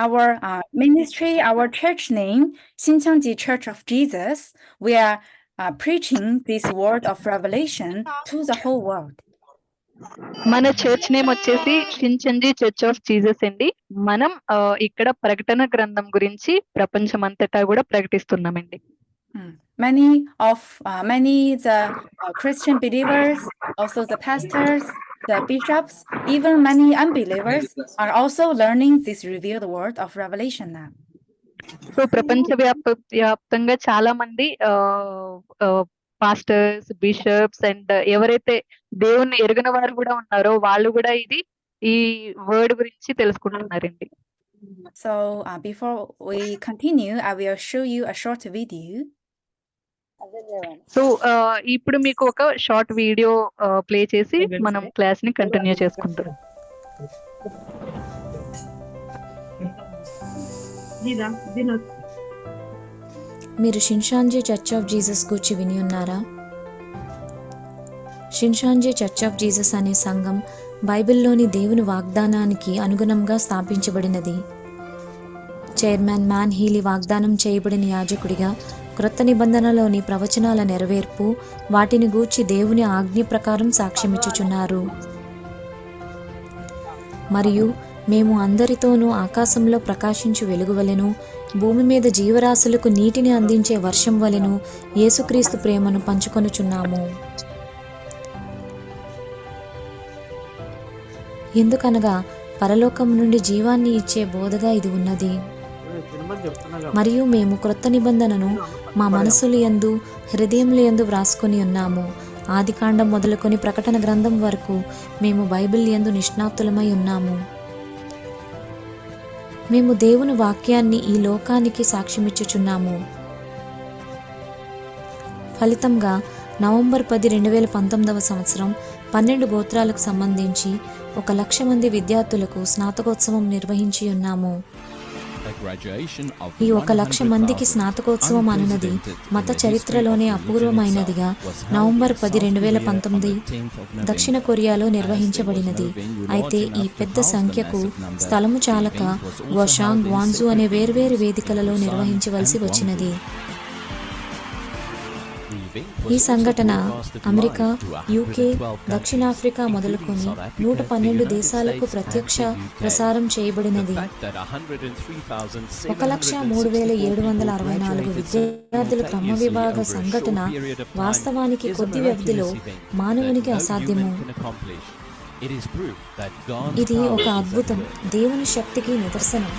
our ministry, our church name, Xinjiangji Church of Jesus, we are preaching this word of revelation to the whole world. మన church name వచ్చేసి షిన్చంజీ church of Jesus అండి. మనం ఇక్కడ ప్రకటన గ్రంథం గురించి ప్రపంచమంతటా కూడా ప్రకటిస్తున్నామండి. Many the Christian believers, also the pastors, the bishops, even many unbelievers are also learning this revealed word of revelation now. So వ్యాప్తంగా చాలా మంది పాస్టర్స్, బిషప్స్ అండ్ ఎవరైతే దేవుణ్ణి ఎరుగని వారు కూడా ఉన్నారో వాళ్ళు కూడా ఈ వర్డ్ గురించి తెలుసుకుంటున్నారండి. So before we continue, I will show you a short video. So ఇప్పుడు మీకు ఒక షార్ట్ వీడియో ప్లే చేసి మనం క్లాస్ ని కంటిన్యూ చేసుకుంటాం. మీరు షిన్షాంజీ చర్చ్ ఆఫ్ జీసస్ గురించి విని ఉన్నారా? షిన్షాంజీ చర్చ్ ఆఫ్ జీసస్ అనే సంఘం బైబిల్లోని దేవుని వాగ్దానానికి అనుగుణంగా స్థాపించబడినది. చైర్మన్ మ్యాన్ హీలీ వాగ్దానం చేయబడిన యాజకుడిగా క్రొత్త నిబంధనలోని ప్రవచనాల నెరవేర్పు, వాటిని గూర్చి దేవుని ఆజ్ఞ ప్రకారం సాక్ష్యమిచ్చుచున్నారు. మరియు మేము అందరితోనూ ఆకాశంలో ప్రకాశించు వెలుగు వలెను, భూమి మీద జీవరాశులకు నీటిని అందించే వర్షం వలెను యేసుక్రీస్తు ప్రేమను పంచుకొనుచున్నాము. ఎందుకనగా పరలోకం నుండి జీవాన్ని ఇచ్చే బోధగా ఇది ఉన్నది. మరియు మేము క్రొత్త నిబంధనను మా మనసుల యందు, హృదయముల యందు వ్రాసుకొని ఉన్నాము. ఆదికాండం మొదలుకొని ప్రకటన గ్రంథం వరకు మేము బైబిల్ యందు నిష్ణాతులమై ఉన్నాము. మేము దేవుని వాక్యాన్ని ఈ లోకానికి సాక్ష్యమిచ్చుచున్నాము. ఫలితంగా నవంబర్ 10, 2019 సంవత్సరం 12 గోత్రాలకు సంబంధించి 1,00,000 మంది విద్యార్థులకు స్నాతకోత్సవం నిర్వహించి ఉన్నాము. ఈ 1,00,000 మందికి స్నాతకోత్సవం అనున్నది మత చరిత్రలోనే అపూర్వమైనదిగా నవంబర్ 10, 2019 దక్షిణ కొరియాలో నిర్వహించబడినది. అయితే ఈ పెద్ద సంఖ్యకు స్థలము చాలక గ్వాషాంగ్, గ్వాన్జూ అనే వేర్వేరు వేదికలలో నిర్వహించవలసి వచ్చినది. ఈ సంఘటన అమెరికా, యూకే, దక్షిణాఫ్రికా మొదలుకొని 112 దేశాలకు ప్రత్యక్ష ప్రసారం చేయబడినది. 1,03,764 విద్యార్థుల క్రమ విభాగ సంఘటన వాస్తవానికి కొద్ది వ్యవధిలో మానవునికి అసాధ్యము. ఇది ఒక అద్భుతం, దేవుని శక్తికి నిదర్శనం.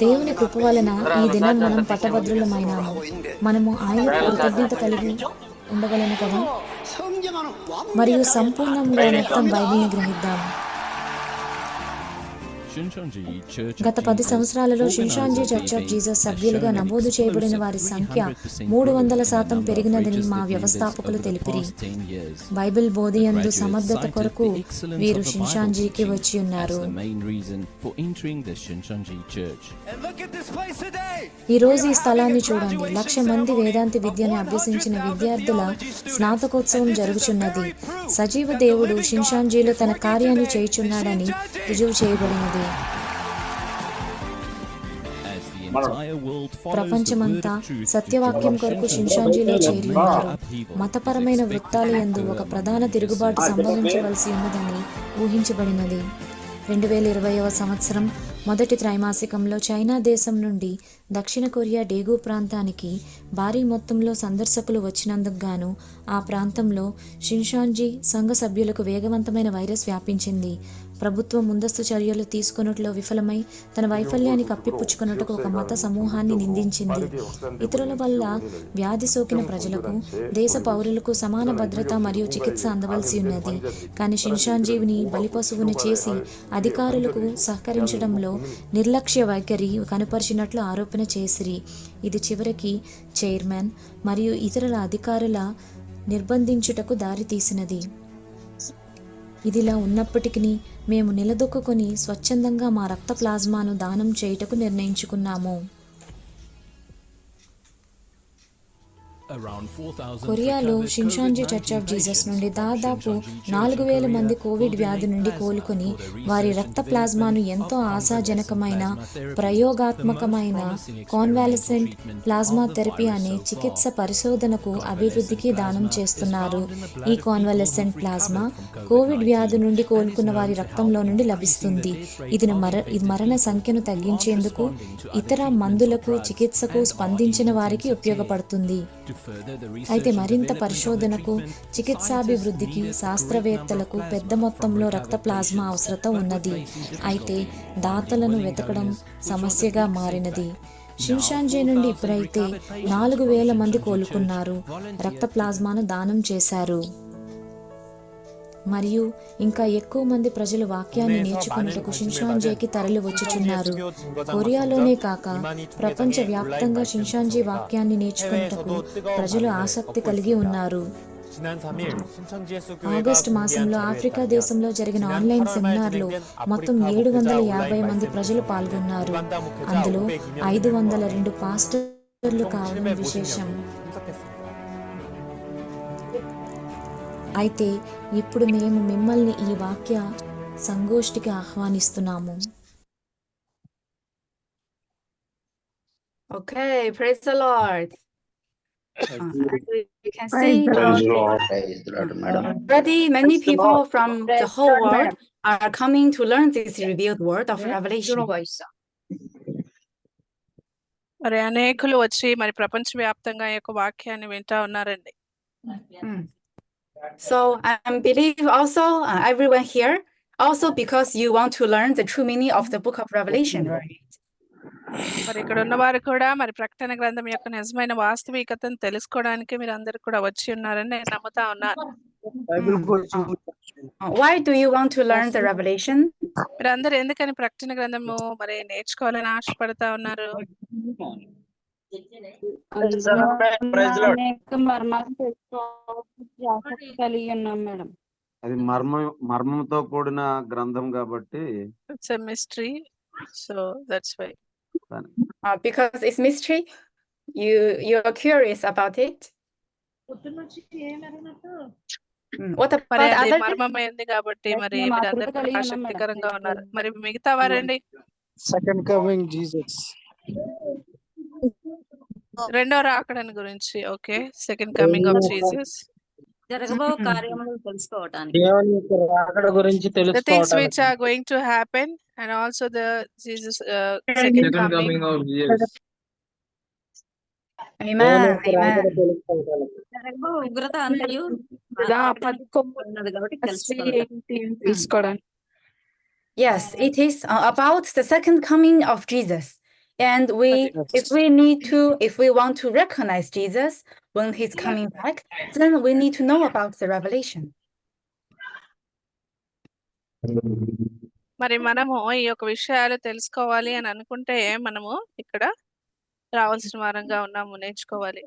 దేవుని కృప వలన ఈ దినం మనం పట్టభద్రులమైనాము. మనము ఆయనకు కృతజ్ఞత కలిగి ఉండగలను కదా. మరియు సంపూర్ణంగా మొత్తం బైబిల్ని గ్రహిద్దాము. గత 10 సంవత్సరాలలో షిన్షాంజీ చర్చ్ ఆఫ్ జీసస్ సభ్యులుగా నమోదు చేయబడిన వారి సంఖ్య 300% పెరిగినదని మా వ్యవస్థాపకులు తెలిపిరి. బైబిల్ బోధియందు సమర్థత కొరకు వీరు షిన్షాంజీకి వచ్చి ఉన్నారు. ఈ రోజు ఈ స్థలాన్ని చూడండి. 1,00,000 మంది వేదాంతి విద్యను అభ్యసించిన విద్యార్థుల స్నాతకోత్సవం జరుగుచున్నది. సజీవ దేవుడు షిన్షాంజీలో తన కార్యాన్ని చేయుచున్నాడని రుజువు చేయబడినది. ప్రపంచమంతా సత్యవాక్యం కొరకు షిన్షాంజీలో చేరి ఉన్నారు. మతపరమైన వృత్తాల యందు ఒక ప్రధాన తిరుగుబాటు సంభవించవలసి ఉన్నదని ఊహించబడినది. 2020వ సంవత్సరం మొదటి త్రైమాసికంలో చైనా దేశం నుండి దక్షిణ కొరియా డేగు ప్రాంతానికి భారీ మొత్తంలో సందర్శకులు వచ్చినందుకు గాను ఆ ప్రాంతంలో షిన్షాంజీ సంఘ సభ్యులకు వేగవంతమైన వైరస్ వ్యాపించింది. ప్రభుత్వం ముందస్తు చర్యలు తీసుకొనుటలో విఫలమై తన వైఫల్యాన్ని కప్పిపుచ్చుకొనుటకు ఒక మత సమూహాన్ని నిందించింది. ఇతరుల వల్ల వ్యాధి సోకిన ప్రజలకు, దేశ పౌరులకు సమాన భద్రత మరియు చికిత్స అందవలసి ఉన్నది. కానీ షిన్షాంజీని బలిపశువుని చేసి అధికారులకు సహకరించడంలో నిర్లక్ష్య వైఖరి కనుపరిచినట్లు ఆరోపణ చేసిరి. ఇది చివరికి చైర్మన్ మరియు ఇతరుల అధికారుల నిర్బంధించుటకు దారితీసినది. ఇదిలా ఉన్నప్పటికీ మేము నిలదొక్కుని స్వచ్ఛందంగా మా రక్త ప్లాజ్మాను దానం చేయుటకు నిర్ణయించుకున్నాము. కొరియాలో షిన్షాంజి చర్చ్ ఆఫ్ జీసస్ నుండి దాదాపు 4,000 మంది కోవిడ్ వ్యాధి నుండి కోలుకొని వారి రక్త ప్లాజ్మాను ఎంతో ఆశాజనకమైన ప్రయోగాత్మకమైన కాన్వాలసెంట్ ప్లాజ్మా థెరపీ అనే చికిత్స పరిశోధనకు అభివృద్ధికి దానం చేస్తున్నారు. ఈ కాన్వాలసెంట్ ప్లాజ్మా కోవిడ్ వ్యాధి నుండి కోలుకున్న వారి రక్తంలో నుండి లభిస్తుంది. ఇది మరణ సంఖ్యను తగ్గించేందుకు, ఇతర మందులకు చికిత్సకు స్పందించిన వారికి ఉపయోగపడుతుంది. అయితే మరింత పరిశోధనకు, చికిత్సాభివృద్ధికి శాస్త్రవేత్తలకు పెద్ద మొత్తంలో రక్త ప్లాజ్మా అవసరత ఉన్నది. అయితే దాతలను వెతకడం సమస్యగా మారినది. షిన్షాంజి నుండి ఇప్పుడైతే 4,000 మంది కోలుకున్నారు, రక్త ప్లాజ్మాను దానం చేశారు. మరియు ఇంకా ఎక్కువ మంది ప్రజలు వాక్యాన్ని నేర్చుకున్నట్టుకు షిన్షాంజీకి తరలి వచ్చుచున్నారు. కొరియాలోనే కాక ప్రపంచ వ్యాప్తంగా షిన్షాంజీ వాక్యాన్ని నేర్చుకున్నట్టుకు ప్రజలు ఆసక్తి కలిగి ఉన్నారు. ఆగస్టు మాసంలో ఆఫ్రికా దేశంలో జరిగిన ఆన్లైన్ సెమినార్లో మొత్తం 750 మంది ప్రజలు పాల్గొన్నారు. అందులో 502 పాస్టర్లు కావడం విశేషం. అయితే ఇప్పుడు మేము మిమ్మల్ని ఈ వాక్య సంగోష్ఠికి ఆహ్వానిస్తున్నాము. Okay, praise the Lord. As you can see, already many people from the whole world are coming to learn this revealed word of Revelation. మరి అనేకులు వచ్చి మరి ప్రపంచవ్యాప్తంగా ఈ యొక్క వాక్యాన్ని వింటా ఉన్నారండి. So I believe also everyone here also because you want to learn the true meaning of the book of Revelation, right? మరి ఇక్కడ ఉన్న వారు కూడా మరి ప్రకటన గ్రంథం యొక్క నిజమైన వాస్తవికతను తెలుసుకోవడానికి మీరు అందరు కూడా వచ్చి ఉన్నారని నేను నమ్ముతా ఉన్నాను. Why do you want to learn the Revelation? మీరు అందరు ఎందుకని ప్రకటన గ్రంథము మరి నేర్చుకోవాలని ఆశపడతా ఉన్నారు? అది మర్మంతో కూడిన గ్రంథం కాబట్టి it's a mystery, so that's why. Because it's mystery, you are curious about it. What మరి about అది other? మర్మమైంది కాబట్టి మరి మీరందరూ కూడా ఆసక్తికరంగా ఉన్నారు. మరి మిగతా వారండి? సెకండ్ కమింగ్ జీసస్, రెండో రాకడని గురించి. Okay, second coming of Jesus, జరగబో కార్యములు తెలుసుకోవడానికి, దేవుని యొక్క రాకడ గురించి the things which తెలుసుకోవడానికి. are going to happen and also the Jesus second coming. of Jesus. Amen. Amen. జరగబో ఉగ్రత అంతయు ఉన్నది కాబట్టి తెలుసుకోవడానికి. Yes, it is about the second coming of Jesus. And if we want to recognize Jesus when he's coming back, then we need to know about the revelation. మరి మనము ఈ యొక్క విషయాలు తెలుసుకోవాలి అని అనుకుంటే మనము ఇక్కడ రావాల్సిన వారంగా ఉన్నాము, నేర్చుకోవాలి.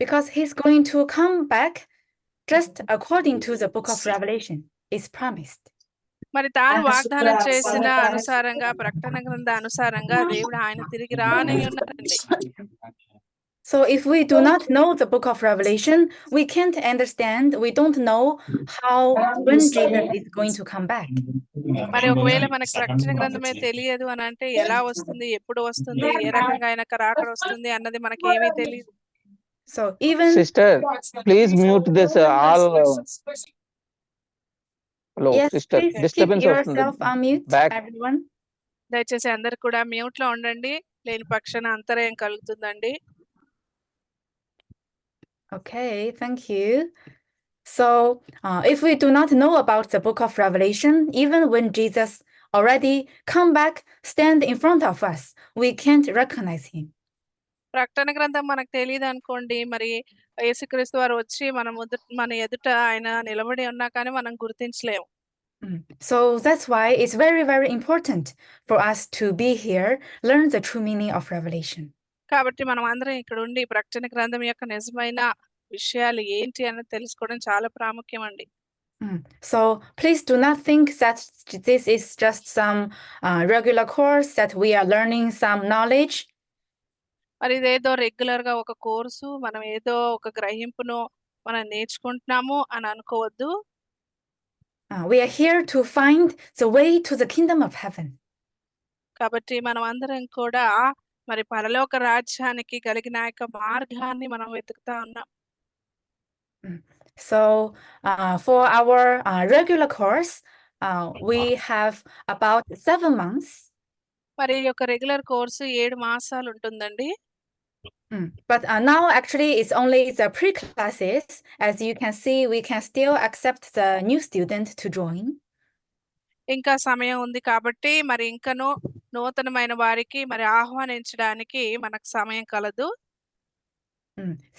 Because he's going to come back just according to the book of Revelation. It's promised. మరి తాను వాగ్దానం చేసిన అనుసారంగా, ప్రకటన గ్రంథ అనుసారంగా దేవుడు ఆయన తిరిగి రాని ఉన్నారండి. So if we do not know the book of Revelation, we can't understand, we don't know when Jesus is going to come back. మరి ఒకవేళ మనకు ప్రకటన గ్రంథమే తెలియదు అని అంటే ఎలా వస్తుంది, ఎప్పుడు వస్తుంది, ఏ రకంగా ఆయన రాకడ వస్తుంది అన్నది మనకి ఏమీ తెలియదు. So even Sister, please mute this all. Hello, yes, sister. please keep Disturbance yourself on mute, back. everyone. దయచేసి అందరు కూడా మ్యూట్ లో ఉండండి, లేని పక్షాన అంతరాయం కలుగుతుందండి. Okay, thank you. So if we do not know about the book of Revelation, even when Jesus already come back, stand in front of us, we can't recognize him. ప్రకటన గ్రంథం మనకు తెలియదు అనుకోండి, మరి యేసుక్రీస్తు వారు వచ్చి మన ఎదుట ఆయన నిలబడి ఉన్నా కానీ మనం గుర్తించలేము. So that's why it's very, very important for us to be here, learn the true meaning of Revelation. కాబట్టి మనం అందరం ఇక్కడ ఉండి ప్రకటన గ్రంథం యొక్క నిజమైన విషయాలు ఏంటి అని తెలుసుకోవడం చాలా ప్రాముఖ్యం అండి. So please do not think that this is just some regular course that we are learning some knowledge. మరి ఇదేదో రెగ్యులర్‌గా ఒక కోర్సు, మనం ఏదో ఒక గ్రహింపును మనం నేర్చుకుంటున్నాము అని అనుకోవద్దు. We are here to find the way to the kingdom of heaven. కాబట్టి మనం అందరం కూడా మరి పరలోక రాజ్యానికి కలిగిన ఆ యొక్క మార్గాన్ని మనం వెతుకుతా ఉన్నాం. So, for our regular course, we have about 7 months. మరి ఈ యొక్క రెగ్యులర్ కోర్సు 7 మాసాలు ఉంటుందండి. But now actually it's only the pre-classes. As you can see, we can still accept the new student to join. ఇంకా సమయం ఉంది కాబట్టి మరి ఇంకనూ నూతనమైన వారికి మరి ఆహ్వానించడానికి మనకు సమయం కలదు.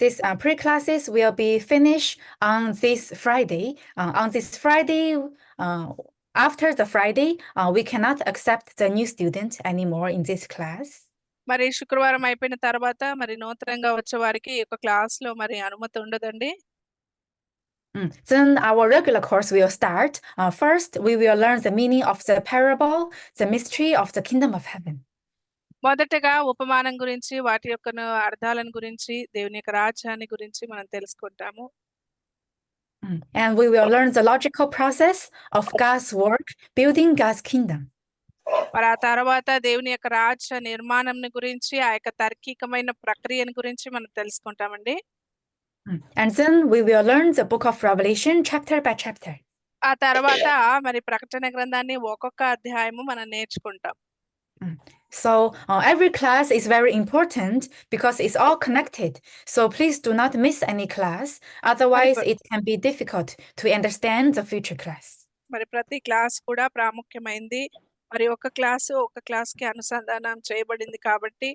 These pre-classes will be finished on this Friday. On this Friday, after the Friday, we cannot accept the new student anymore in this class. మరి శుక్రవారం అయిపోయిన తర్వాత మరి నూతనంగా వచ్చే వారికి ఈ యొక్క క్లాస్‌లో మరి అనుమతి ఉండదండి. Then our regular course will start. First, we will learn the meaning of the parable, the mystery of the kingdom of heaven. మొదటగా ఉపమానం గురించి, వాటి యొక్క అర్థాలను గురించి, దేవుని యొక్క రాజ్యాన్ని గురించి మనం తెలుసుకుంటాము. And we will learn the logical process of God's work, building God's kingdom. మరి ఆ తర్వాత దేవుని యొక్క రాజ్య నిర్మాణంని గురించి, ఆ యొక్క తార్కికమైన ప్రక్రియను గురించి మనం తెలుసుకుంటామండి. And then we will learn the book of Revelation chapter by chapter. ఆ తర్వాత మరి ప్రకటన గ్రంథాన్ని ఒక్కొక్క అధ్యాయము మనం నేర్చుకుంటాం. So every class is very important because it's all connected. So please do not miss any class. Otherwise, it can be difficult to understand the future class. మరి ప్రతి క్లాస్ కూడా ప్రాముఖ్యమైంది. మరి ఒక క్లాస్‌కి అనుసంధానం చేయబడింది కాబట్టి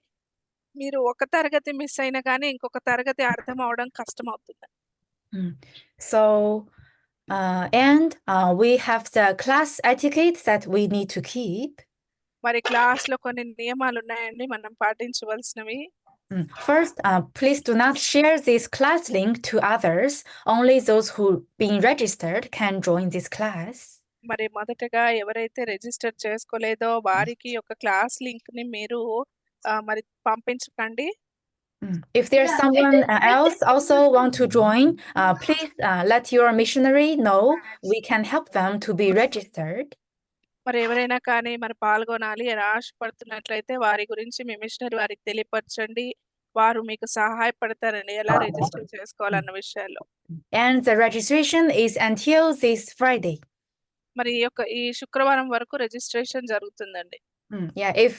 మీరు ఒక తరగతి మిస్ అయినా కానీ ఇంకొక తరగతి అర్థం అవడం కష్టమవుతుంది. So we have the class etiquette that we need to keep. మరి క్లాస్‌లో కొన్ని నియమాలు ఉన్నాయండి మనం పాటించవలసినవి. First, please do not share this class link to others. Only those who been registered can join this class. మరి మొదటగా ఎవరైతే రిజిస్టర్ చేసుకోలేదో వారికి ఒక క్లాస్ లింక్‌ని మీరు మరి పంపించకండి. If there's someone else also want to join, please let your missionary know. We can help them to be registered. మరి ఎవరైనా కానీ మరి పాల్గొనాలి అని ఆశపడుతున్నట్లయితే వారి గురించి మీ మిషనరీ వారికి తెలియపరచండి. వారు మీకు సహాయపడతారండి ఎలా రిజిస్టర్ చేసుకోవాలన్న విషయాల్లో. And the registration is until this Friday. మరి ఈ శుక్రవారం వరకు రిజిస్ట్రేషన్ జరుగుతుందండి. Yeah, if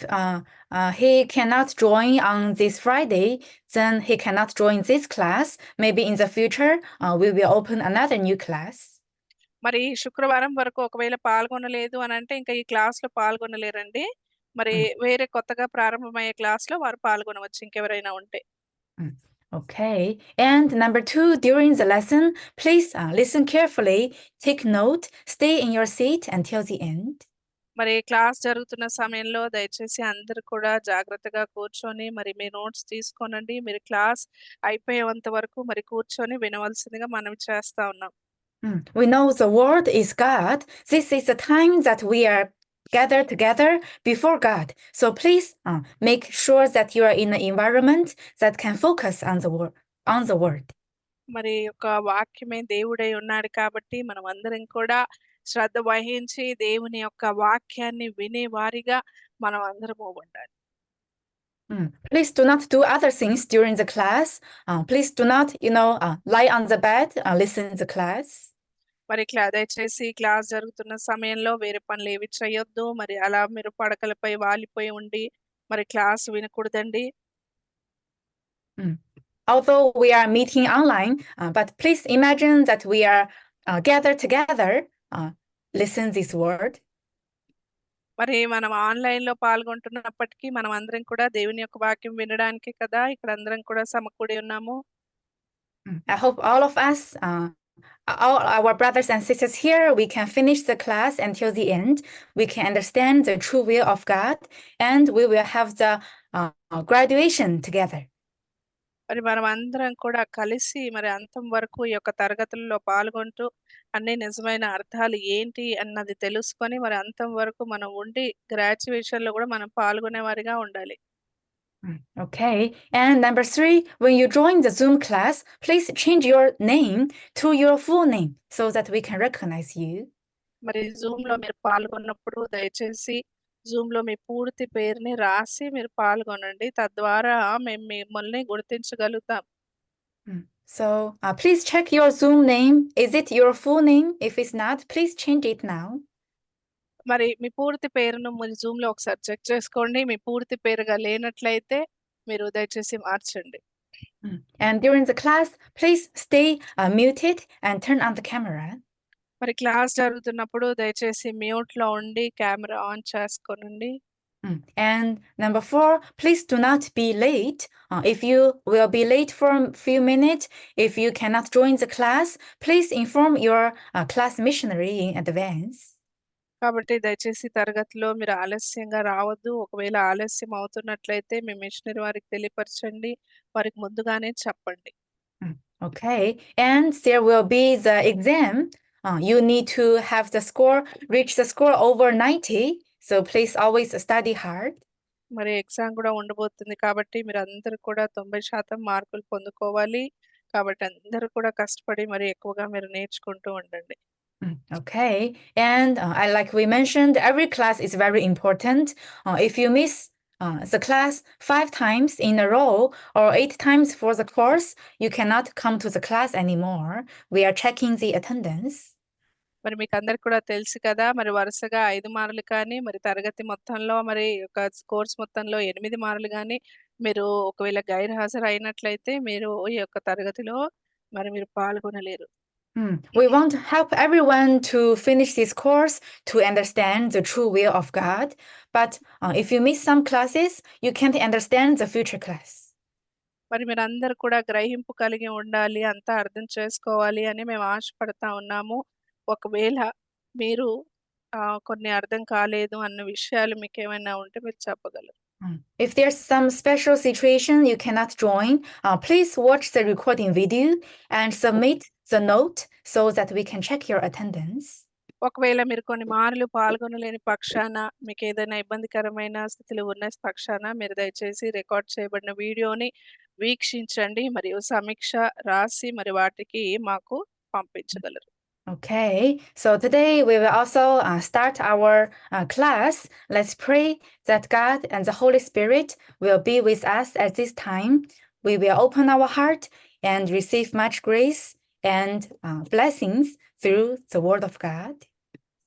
he cannot join on this Friday, then he cannot join this class. Maybe in the future, we will open another new class. మరి శుక్రవారం వరకు ఒకవేళ పాల్గొనలేదు అని అంటే ఇంకా ఈ క్లాస్‌లో పాల్గొనలేరండి. మరి వేరే కొత్తగా ప్రారంభమయ్యే క్లాస్‌లో వారు పాల్గొనవచ్చు ఇంకెవరైనా ఉంటే. Okay. And number 2, during the lesson, please listen carefully, take note, stay in your seat until the end. మరి క్లాస్ జరుగుతున్న సమయంలో దయచేసి అందరూ కూడా జాగ్రత్తగా కూర్చొని మరి మీ నోట్స్ తీసుకోనండి. మీరు క్లాస్ అయిపోయేంత వరకు మరి కూర్చొని వినవలసిందిగా మనవి చేస్తా ఉన్నాం. We know the word is God. This is the time that we are gathered together before God. So please make sure that you are in an environment that can focus on the word. మరి యొక్క వాక్యమే దేవుడై ఉన్నాడు కాబట్టి మనం అందరం కూడా శ్రద్ధ వహించి దేవుని యొక్క వాక్యాన్ని వినే వారిగా మనం అందరము ఉండాలి. Please do not do other things during the class. Please do not, lie on the bed, listen to the class. మరి దయచేసి క్లాస్ జరుగుతున్న సమయంలో వేరే పనులు ఏవి చేయొద్దు. మరి అలా మీరు పడకలపై వాలిపోయి ఉండి మరి class వినకూడదండి. Although we are meeting online, but please imagine that we are gathered together, listen this word. మరి మనం ఆన్‌లైన్‌లో పాల్గొంటున్నప్పటికీ మనం అందరం కూడా దేవుని యొక్క వాక్యం వినడానికే కదా ఇక్కడ అందరం కూడా సమకూడి ఉన్నాము. I hope all of us, all our brothers and sisters here, we can finish the class until the end. We can understand the true will of God, and we will have the graduation together. మరి మనం అందరం కూడా కలిసి మరి అంతం వరకు ఈ యొక్క తరగతుల్లో పాల్గొంటూ అన్ని నిజమైన అర్థాలు ఏంటి అన్నది తెలుసుకొని మరి అంతం వరకు మనం ఉండి గ్రాడ్యుయేషన్‌లో కూడా మనం పాల్గొనేవారిగా ఉండాలి. Okay. And number 3, when you join the Zoom class, please change your name to your full name so that we can recognize you. మరి జూమ్ లో మీరు పాల్గొన్నప్పుడు దయచేసి జూమ్ లో మీ పూర్తి పేరుని రాసి మీరు పాల్గొనండి, తద్వారా మేము మిమ్మల్ని గుర్తించగలుగుతాం. So please check your Zoom name. Is it your full name? If it's not, please change it now. మరి మీ పూర్తి పేరును మీరు జూమ్ లో ఒకసారి చెక్ చేసుకోండి. మీ పూర్తి పేరుగా లేనట్లయితే మీరు దయచేసి మార్చండి. And during the class, please stay muted and turn on the camera. మరి క్లాస్ జరుగుతున్నప్పుడు దయచేసి మ్యూట్ లో ఉండి కెమెరా ఆన్ చేసుకోనండి. And number 4, please do not be late. If you will be late for a few minutes, if you cannot join the class, please inform your class missionary in advance. కాబట్టి దయచేసి తరగతిలో మీరు ఆలస్యంగా రావద్దు. ఒకవేళ ఆలస్యం అవుతున్నట్లయితే మీ machinery వారికి తెలియపరచండి, వారికి ముందుగానే చెప్పండి. Okay, and there will be the exam. You need to have the score, reach the score over 90. So please always study hard. మరి ఎగ్జామ్ కూడా ఉండబోతుంది కాబట్టి మీరు అందరూ కూడా 90% మార్కులు పొందుకోవాలి. కాబట్టి అందరూ కూడా కష్టపడి మరి ఎక్కువగా మీరు నేర్చుకుంటూ ఉండండి. Okay, and like we mentioned, every class is very important. If you miss the class 5 times in a row or 8 times for the course, you cannot come to the class anymore. We are checking the attendance. మరి మీకు అందరికి కూడా తెలుసు కదా, మరి వరుసగా 5 మార్లు కానీ మరి తరగతి మొత్తంలో మరి ఒక కోర్స్ మొత్తంలో 8 మార్లు కానీ మీరు ఒకవేళ గైర్హాజరు అయినట్లయితే మీరు ఈ యొక్క తరగతిలో మరి మీరు పాల్గొనలేరు. We want to help everyone to finish this course to understand the true will of God. But if you miss some classes, you can't understand the future class. మరి మీరందరూ కూడా గ్రహింపు కలిగి ఉండాలి, అంతా అర్థం చేసుకోవాలి అని మేము ఆశపడతా ఉన్నాము. ఒకవేళ మీరు కొన్ని అర్థం కాలేదు అన్న విషయాలు మీకేమైనా ఉంటే మీరు చెప్పగలరు. If there's some special situation you cannot join, please watch the recording video and submit the note so that we can check your attendance. ఒకవేళ మీరు కొన్ని మార్లు పాల్గొనలేని పక్షాన మీకు ఏదైనా ఇబ్బందికరమైన స్థితిలో ఉన్న పక్షాన మీరు దయచేసి రికార్డ్ చేయబడిన వీడియోని వీక్షించండి మరియు సమీక్ష రాసి మరి వాటికి మాకు పంపించగలరు. Okay, so today we will also start our class. Let's pray that God and the Holy Spirit will be with us at this time. We will open our heart and receive much grace and blessings through the Word of God.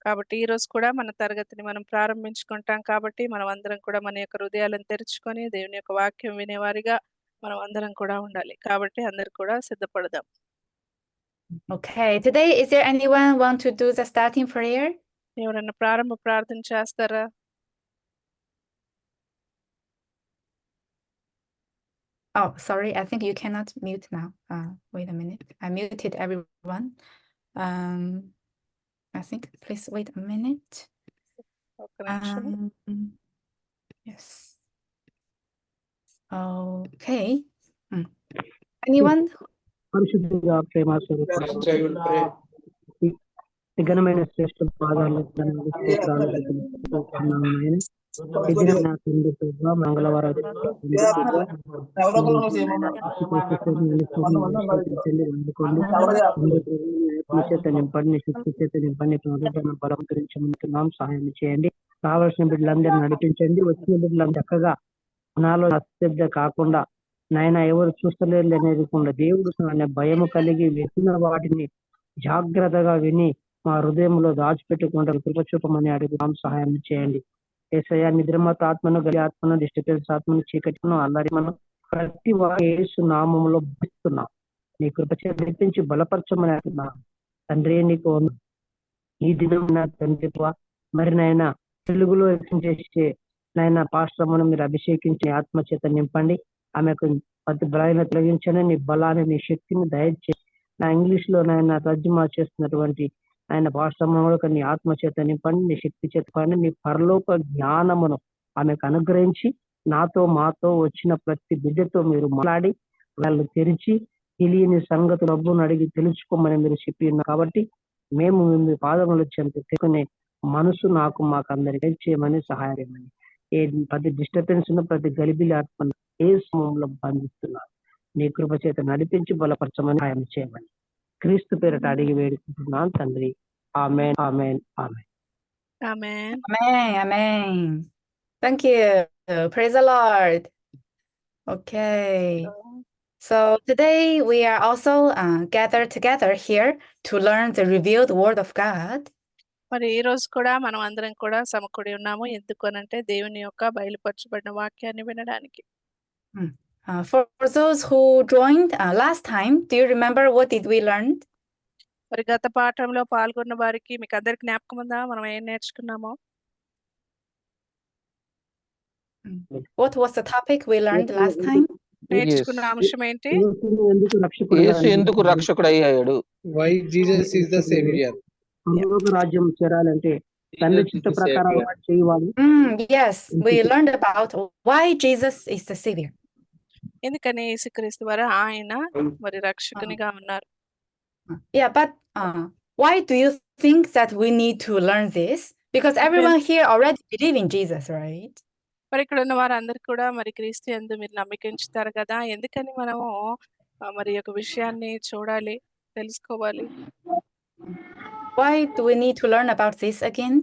కాబట్టి ఈ రోజు కూడా మన తరగతిని మనం ప్రారంభించుకుంటాం కాబట్టి మనం అందరం కూడా మన యొక్క హృదయాలను తెరుచుకొని దేవుని యొక్క వాక్యం వినేవారిగా మనం అందరం కూడా ఉండాలి. కాబట్టి అందరు కూడా సిద్ధపడదాం. Okay, today is there anyone want to do the starting prayer? ఎవరైనా ప్రారంభ ప్రార్థన చేస్తారా? Oh, sorry, I think you cannot mute now. Wait a minute. I muted everyone. I think, please wait a minute. Yes. Okay. Anyone? పరిశుద్ధిగా ప్రేమ ఘనమైన శ్రేష్ఠ పాదాలు మంగళవారం నింపండి, శక్తి చేత నింపండి, బలం గురించి ముందున్నాం. సహాయం చేయండి. కావలసిన బిడ్డలందరూ నడిపించండి. వచ్చిన బిడ్డలను చక్కగా నాలో అశ్రద్ధ కాకుండా నాయన ఎవరు చూస్తలేరు అనేది దేవుడు అనే భయము కలిగి విన్న వాటిని జాగ్రత్తగా విని మా హృదయంలో దాచిపెట్టుకుంటా కృపచూపమని అడుగుతాం. సహాయం చేయండి. యేసయ్య నిద్రమత ఆత్మను గలి ఆత్మను డిస్టర్బెన్స్ ఆత్మను చీకటిను అల్లరి మనం ప్రతి యేసు నామములో భరిస్తున్నాం. నీ కృప నడిపించి బలపరచమని అంటున్నా తండ్రి. నీకు ఈ దినం నా తండ్రి మరి నాయన తెలుగులో చేసే నాయన పాశ్రమను మీరు అభిషేకించి ఆత్మ చేత నింపండి. ఆమెకు ప్రతి బలాన్ని తొలగించండి. నీ బలాన్ని నీ శక్తిని దయచేసి నా ఇంగ్లీష్ లో నాయన తర్జుమా చేస్తున్నటువంటి ఆయన పాశ్రమంలో నీ ఆత్మ చేత నింపండి, నీ శక్తి చేత పండి, నీ పరలోక జ్ఞానమును ఆమెకు అనుగ్రహించి నాతో మాతో వచ్చిన ప్రతి బిడ్డతో మీరు మాట్లాడి వాళ్ళు తెరిచి తెలియని సంగతులు డబ్బును అడిగి తెలుసుకోమని మీరు చెప్పి ఉన్నారు. కాబట్టి మేము మీ పాదములు చెందుకునే మనసు మాకు అందరికి చేయమని సహాయమని ప్రతి డిస్టర్బెన్స్ ఉన్న ప్రతి గలిబిలి ఆత్మను ఏ సమయంలో బంధిస్తున్నారు. నీ కృప చేత నడిపించి బలపరచమని సహాయం చేయమని క్రీస్తు పేరట అడిగి వేడుకుంటున్నాను తండ్రి. ఆమేన్, ఆమేన్, ఆమేన్. ఆమేన్. Amen. Amen. Thank you. Praise the Lord. Okay. So today we are also gathered together here to learn the revealed word of God. మరి ఈ రోజు కూడా మనం అందరం కూడా సమకూడి ఉన్నాము. ఎందుకనంటే దేవుని యొక్క బయలుపరచబడిన వాక్యాన్ని వినడానికి. For those who joined last time, do you remember what did we learn? మరి గత పాఠంలో పాల్గొన్న వారికి మీకు అందరికి జ్ఞాపకం ఉందా మనం ఏం నేర్చుకున్నామో? What was the topic we learned last time? నేర్చుకున్న అంశం ఏంటి? యేసు ఎందుకు రక్షకుడు అయ్యాడు? Why Jesus is the savior? పరలోక రాజ్యం చేరాలంటే తండ్రి చిత్త ప్రకారం చేయవాలి. Yes, we learned about why Jesus is the savior. ఎందుకని యేసుక్రీస్తు వారు ఆయన మరి రక్షకునిగా ఉన్నారు. Yeah, but why do you think that we need to learn this? Because everyone here already believe in Jesus, right? మరి ఇక్కడ ఉన్న వారందరూ కూడా మరి క్రీస్తు యందు మీరు నమ్మిక ఉంచుతారు కదా, ఎందుకని మనము మరి ఒక విషయాన్ని చూడాలి, తెలుసుకోవాలి? Why do we need to learn about this again?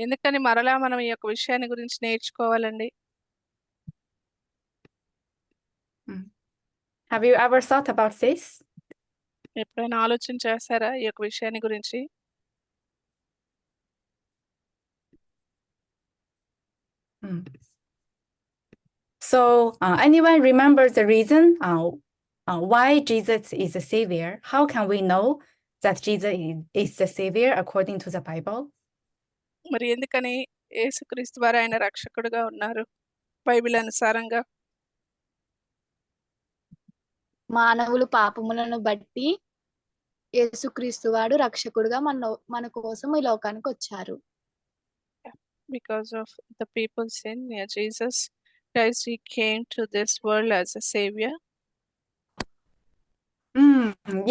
ఎందుకని మరలా మనం ఈ యొక్క విషయాన్ని గురించి నేర్చుకోవాలండి? Have you ever thought about this? ఎప్పుడైనా ఆలోచన చేశారా ఈ యొక్క విషయాన్ని గురించి? So anyone remembers the reason why Jesus is the savior? How can we know that Jesus is the savior according to the Bible? మరి ఎందుకని యేసుక్రీస్తు వారు ఆయన రక్షకుడుగా ఉన్నారు బైబిల్ అనుసారంగా? మానవులు పాపములను బట్టి యేసుక్రీస్తు వాడు రక్షకుడుగా మన కోసం ఈ లోకానికి వచ్చారు. Because of the people's sin, Jesus Christ, he came to this world as a savior.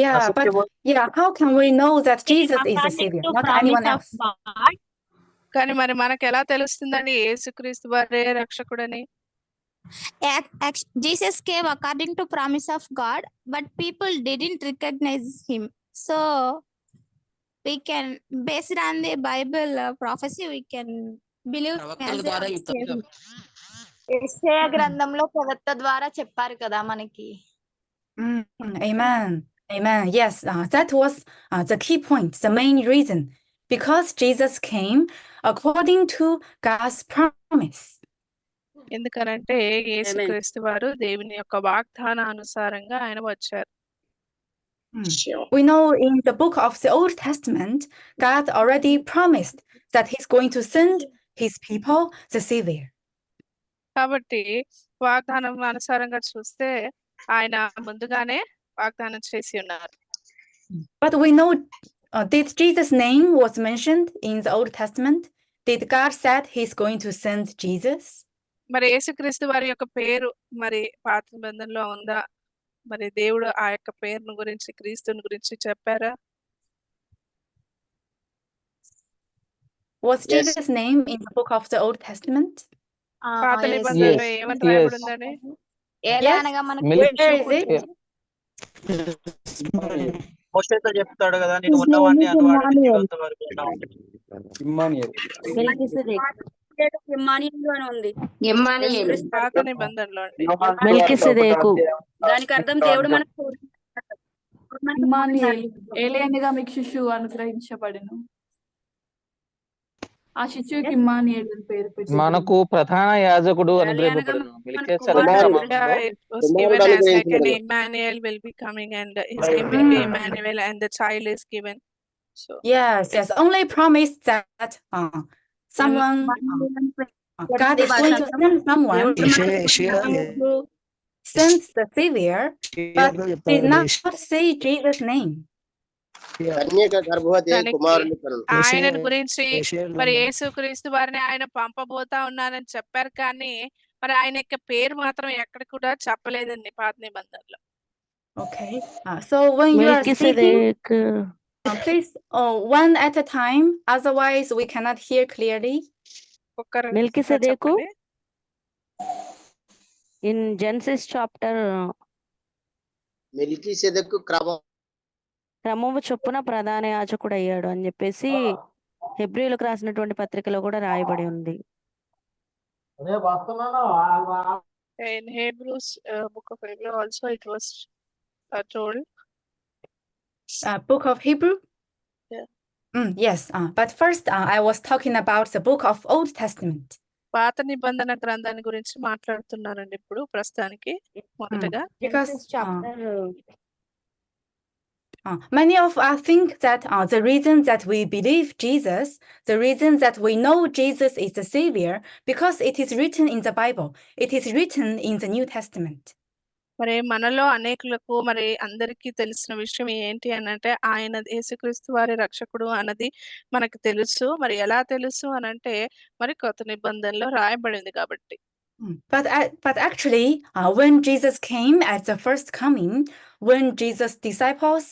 Yeah, but how can we know that Jesus is the savior, not anyone else? కానీ మరి మనకు ఎలా తెలుస్తుందండి యేసుక్రీస్తు వారే రక్షకుడని? Jesus came according to promise of God, but people didn't recognize him. So we can, based on the Bible prophecy, we can believe యెషయా గ్రంథంలో ప్రవక్త ద్వారా చెప్పారు కదా మనకి. Amen. Amen. Yes, that was the key point, the main reason. Because Jesus came according to God's promise. ఎందుకనంటే యేసుక్రీస్తు వారు దేవుని యొక్క వాగ్దానానుసారంగా ఆయన వచ్చారు. We know in the book of the Old Testament, God already promised that he's going to send his people the savior. కాబట్టి వాగ్దానం అనుసారంగా చూస్తే ఆయన ముందుగానే వాగ్దానం చేసి ఉన్నారు. But we know, did Jesus' name was mentioned in the Old Testament? Did God said he's going to send Jesus? మరి యేసుక్రీస్తు వారి యొక్క పేరు మరి పాత నిబంధనలో ఉందా? మరి దేవుడు ఆ యొక్క పేరును గురించి, క్రీస్తుని గురించి చెప్పారా? Was Jesus' name in the book of the Old Testament? పాత నిబంధనలో ఏమని రాయబడి ఉందని? Where is it? మోషేతో చెప్తాడు కదా, నేను ఉన్నవాడిని అనువాడిని జీవంతవరకు పాత నిబంధనలో అండి. దానికి అర్థం దేవుడు మనకు ఏలియనగా మీకు శిశువు అనుగ్రహించబడెను. ఆ శిశువుకి ఇమ్మానుయేలు అని పేరు పెట్టారు. మనకు ప్రధాన యాజకుడు అనుగ్రహింపబడును. Emmanuel will be coming and his name will be Emmanuel and the child is given. So yes, only promise that someone God is going to send someone who sends the savior, but did not say Jesus' name. ఆయన గురించి మరి యేసుక్రీస్తు వారిని ఆయన పంపబోతా ఉన్నానని చెప్పారు, కానీ మరి ఆయన యొక్క పేరు మాత్రం ఎక్కడ కూడా చెప్పలేదండి పాత నిబంధనలో. Okay, so when you are speaking, please one at a time, otherwise we cannot hear clearly. మెల్కిసెదెకు In Genesis chapter మెల్కీసెదెకు క్రమము చొప్పున ప్రధాన యాజకుడు అయ్యాడు అని చెప్పేసి హెబ్రీలకు రాసినటువంటి పత్రికలో కూడా రాయబడి ఉంది. In Hebrews, book of Hebrew also it was told. Book of Hebrew? Yeah. Yes, but first I was talking about the book of Old Testament. పాత నిబంధన గ్రంథాన్ని గురించి మాట్లాడుతున్నానండి ఇప్పుడు ప్రస్తుతానికి మొదటగా. Because Genesis chapter many of us think that the reason that we believe Jesus, the reason that we know Jesus is the Savior, because it is written in the Bible, it is written in the New Testament. మరి మనలో అనేకులకు మరి అందరికీ తెలిసిన విషయం ఏంటి అని అంటే ఆయన యేసుక్రీస్తు వారి రక్షకుడు అన్నది మనకు తెలుసు. మరి ఎలా తెలుసు అని అంటే మరి కొత్త నిబంధనలో రాయబడింది కాబట్టి. But actually, when Jesus came at the first coming, when Jesus' disciples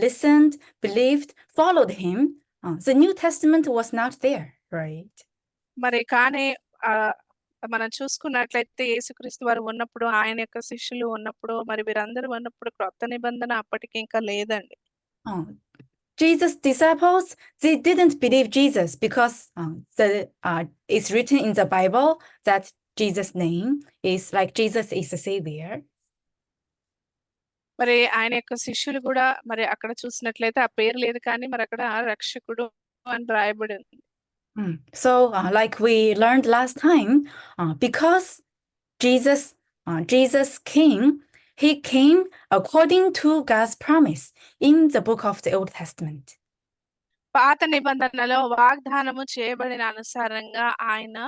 listened, believed, followed him, the New Testament was not there, right? మరి కానీ మనం చూసుకున్నట్లయితే యేసుక్రీస్తు వారు ఉన్నప్పుడు ఆయన యొక్క శిష్యులు ఉన్నప్పుడు మరి వీరందరూ ఉన్నప్పుడు క్రొత్త నిబంధన అప్పటికి ఇంకా లేదండి. Jesus' disciples, they didn't believe Jesus because it's written in the Bible that Jesus' name is like Jesus is the Savior. మరి ఆయన యొక్క శిష్యులు కూడా మరి అక్కడ చూసినట్లయితే ఆ పేరు లేదు కానీ మరి అక్కడ రక్షకుడు అని రాయబడి ఉంది. So like we learned last time, because Jesus came, he came according to God's promise in the book of the Old Testament. పాత నిబంధనలో వాగ్దానము చేయబడిన అనుసారంగా ఆయన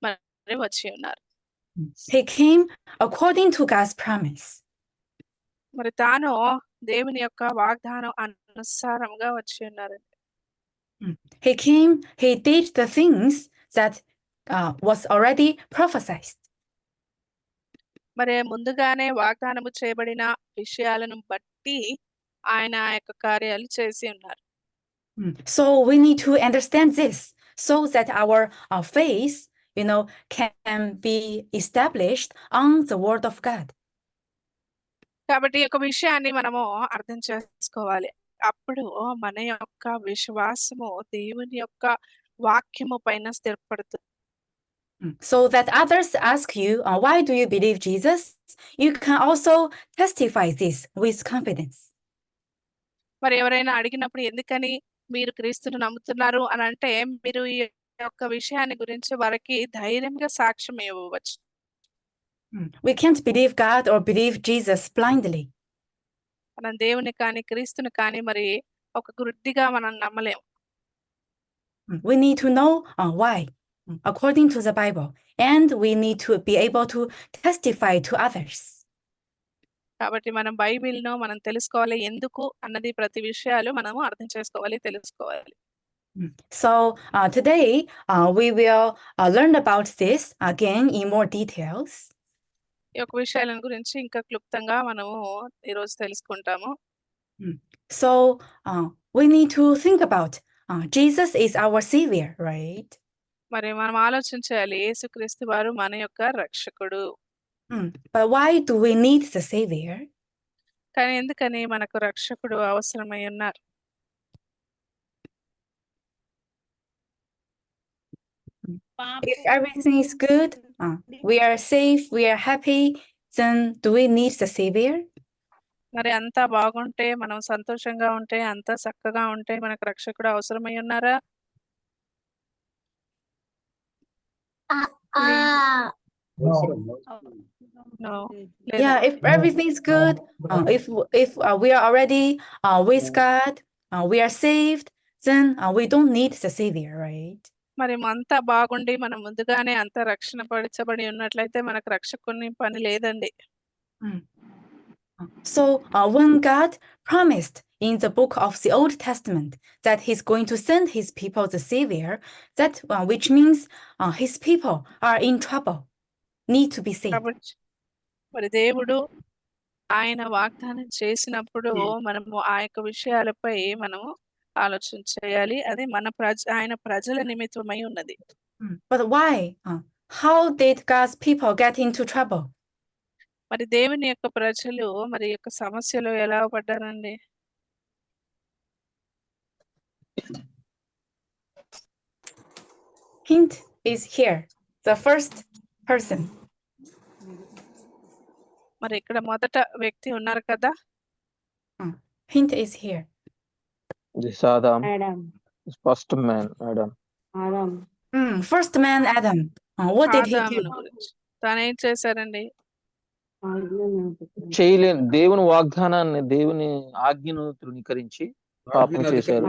మరి వచ్చి ఉన్నారు. He came according to God's promise. మరి తాను దేవుని యొక్క వాగ్దానం అనుసారంగా వచ్చి ఉన్నారు. He came, he did the things that was already prophesied. మరి ముందుగానే వాగ్దానము చేయబడిన విషయాలను బట్టి ఆయన యొక్క కార్యాలు చేసి ఉన్నారు. So we need to understand this so that our faith, can be established on the word of God. కాబట్టి ఈ యొక్క విషయాన్ని మనము అర్థం చేసుకోవాలి. అప్పుడు మన యొక్క విశ్వాసము దేవుని యొక్క వాక్యము పైన స్థిరపడుతుంది. So that others ask you, why do you believe Jesus? You can also testify this with confidence. మరి ఎవరైనా అడిగినప్పుడు ఎందుకని మీరు క్రీస్తును నమ్ముతున్నారు అని అంటే మీరు ఈ యొక్క విషయాన్ని గురించి వారికి ధైర్యంగా సాక్ష్యం ఇవ్వవచ్చు. We can't believe God or believe Jesus blindly. మనం దేవుని కానీ క్రీస్తుని కానీ మరి ఒక గుడ్డిగా మనం నమ్మలేము. We need to know why, according to the Bible, and we need to be able to testify to others. కాబట్టి మనం బైబిల్‌ను మనం తెలుసుకోవాలి. ఎందుకు అన్నది ప్రతి విషయాలు మనము అర్థం చేసుకోవాలి, తెలుసుకోవాలి. So today we will learn about this again in more details. ఈ యొక్క విషయాల గురించి ఇంకా క్లుప్తంగా మనము ఈరోజు తెలుసుకుంటాము. So we need to think about Jesus is our Savior, right? మరి మనం ఆలోచించాలి యేసుక్రీస్తు వారు మన యొక్క రక్షకుడు. But why do we need the Savior? కానీ ఎందుకని మనకు రక్షకుడు అవసరమై ఉన్నారు? If everything is good, we are safe, we are happy, then do we need the Savior? మరి అంతా బాగుంటే మనం సంతోషంగా ఉంటే అంతా చక్కగా ఉంటే మనకు రక్షకుడు అవసరమై ఉన్నారా? No. Yeah, if everything is good, if we are already with God, we are saved, then we don't need the Savior, right? మరి అంతా బాగుండి మనం ముందుగానే అంత రక్షణ పరచబడి ఉన్నట్లయితే మనకు రక్షకుని పని లేదండి. So when God promised in the book of the Old Testament that he's going to send his people the Savior, that which means his people are in trouble, need to be saved. మరి దేవుడు ఆయన వాగ్దానం చేసినప్పుడు మనము ఆ యొక్క విషయాలపై మనము ఆలోచన చేయాలి. అది ఆయన ప్రజల నిమిత్తమై ఉన్నది. But why? How did God's people get into trouble? మరి దేవుని యొక్క ప్రజలు మరి యొక్క సమస్యలో ఎలా పడ్డారండి? Hint is here. The first person. మరి ఇక్కడ మొదట వ్యక్తి ఉన్నారు కదా. Hint is here. This Adam. This first man, Adam. First man, Adam. What did he do? ఆదామును గురించి తాను ఏం చేశారండి? చేయలేని దేవుని వాగ్దానాన్ని, దేవుని ఆజ్ఞను తృణీకరించి పాపం చేశారు.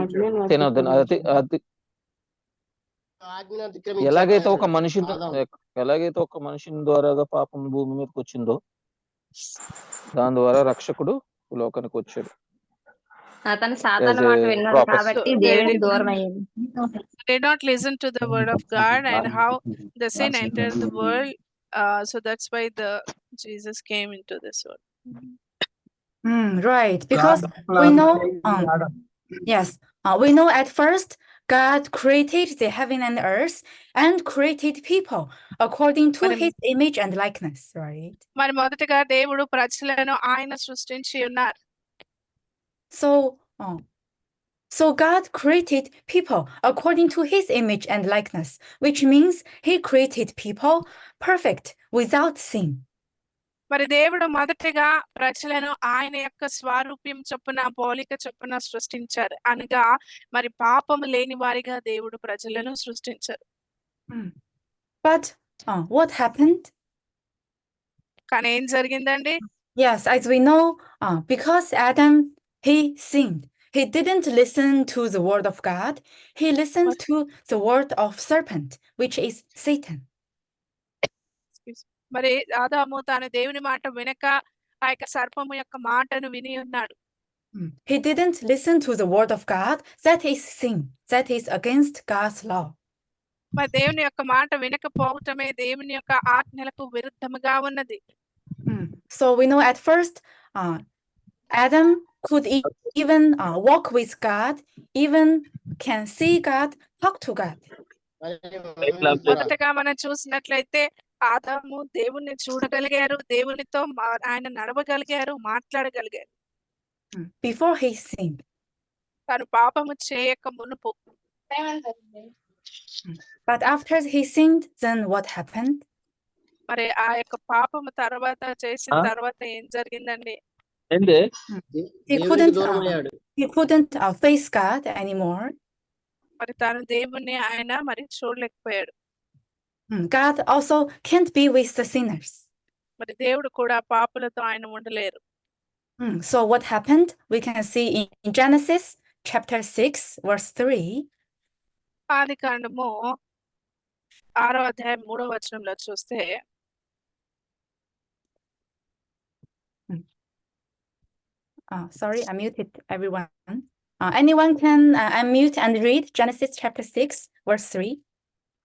ఎలాగైతే ఒక మనిషిని ద్వారాగా పాపం భూమి మీదకి వచ్చిందో దాని ద్వారా రక్షకుడు లోకానికి వచ్చాడు. అతను సాతాను మాట విన్నాడు కాబట్టి దేవునికి దూరం అయ్యాడు. They did not listen to the word of God and how the sin entered the world. So that's why Jesus came into this world. Right, because we know yes, we know at first God created the heaven and earth and created people according to his image and likeness, right? మరి మొదటగా దేవుడు ప్రజలను ఆయన సృష్టించి ఉన్నారు. So God created people according to his image and likeness, which means he created people perfect without sin. మరి దేవుడు మొదటగా ప్రజలను ఆయన యొక్క స్వరూపం చొప్పున పోలిక చొప్పున సృష్టించారు అనగా మరి పాపము లేని వారిగా దేవుడు ప్రజలను సృష్టించారు. But what happened? కానీ ఏం జరిగిందండి? Yes, as we know, because Adam, he sinned. He didn't listen to the word of God. He listened to the word of serpent, which is Satan. మరి ఆదాము తాను దేవుని మాట వినక ఆ యొక్క సర్పము యొక్క మాటను విని ఉన్నాడు. He didn't listen to the word of God. That is sin. That is against God's law. మరి దేవుని యొక్క మాట వినకపోవటమే దేవుని యొక్క ఆజ్ఞలకు విరుద్ధముగా ఉన్నది. So we know at first Adam could even walk with God, even can see God, talk to God. మొదటగా మనం చూసినట్లయితే ఆదాము దేవుణ్ణి చూడగలిగారు, దేవునితో ఆయన నడవగలిగారు, మాట్లాడగలిగారు. Before he sinned. తను పాపము చేయక మునుపు. But after he sinned, then what happened? మరి ఆ యొక్క పాపము తర్వాత చేసిన తర్వాత ఏం జరిగిందండి? He couldn't face God anymore. మరి తాను దేవుణ్ణి ఆయన మరి చూడలేకపోయాడు. God also can't be with the sinners. మరి దేవుడు కూడా పాపులతో ఆయన ఉండలేరు. So what happened? We can see in Genesis chapter 6 verse 3. ఆదికాండము 6వ అధ్యాయం 3వ వచనంలో చూస్తే sorry, I muted everyone. Anyone can unmute and read Genesis chapter 6 verse 3.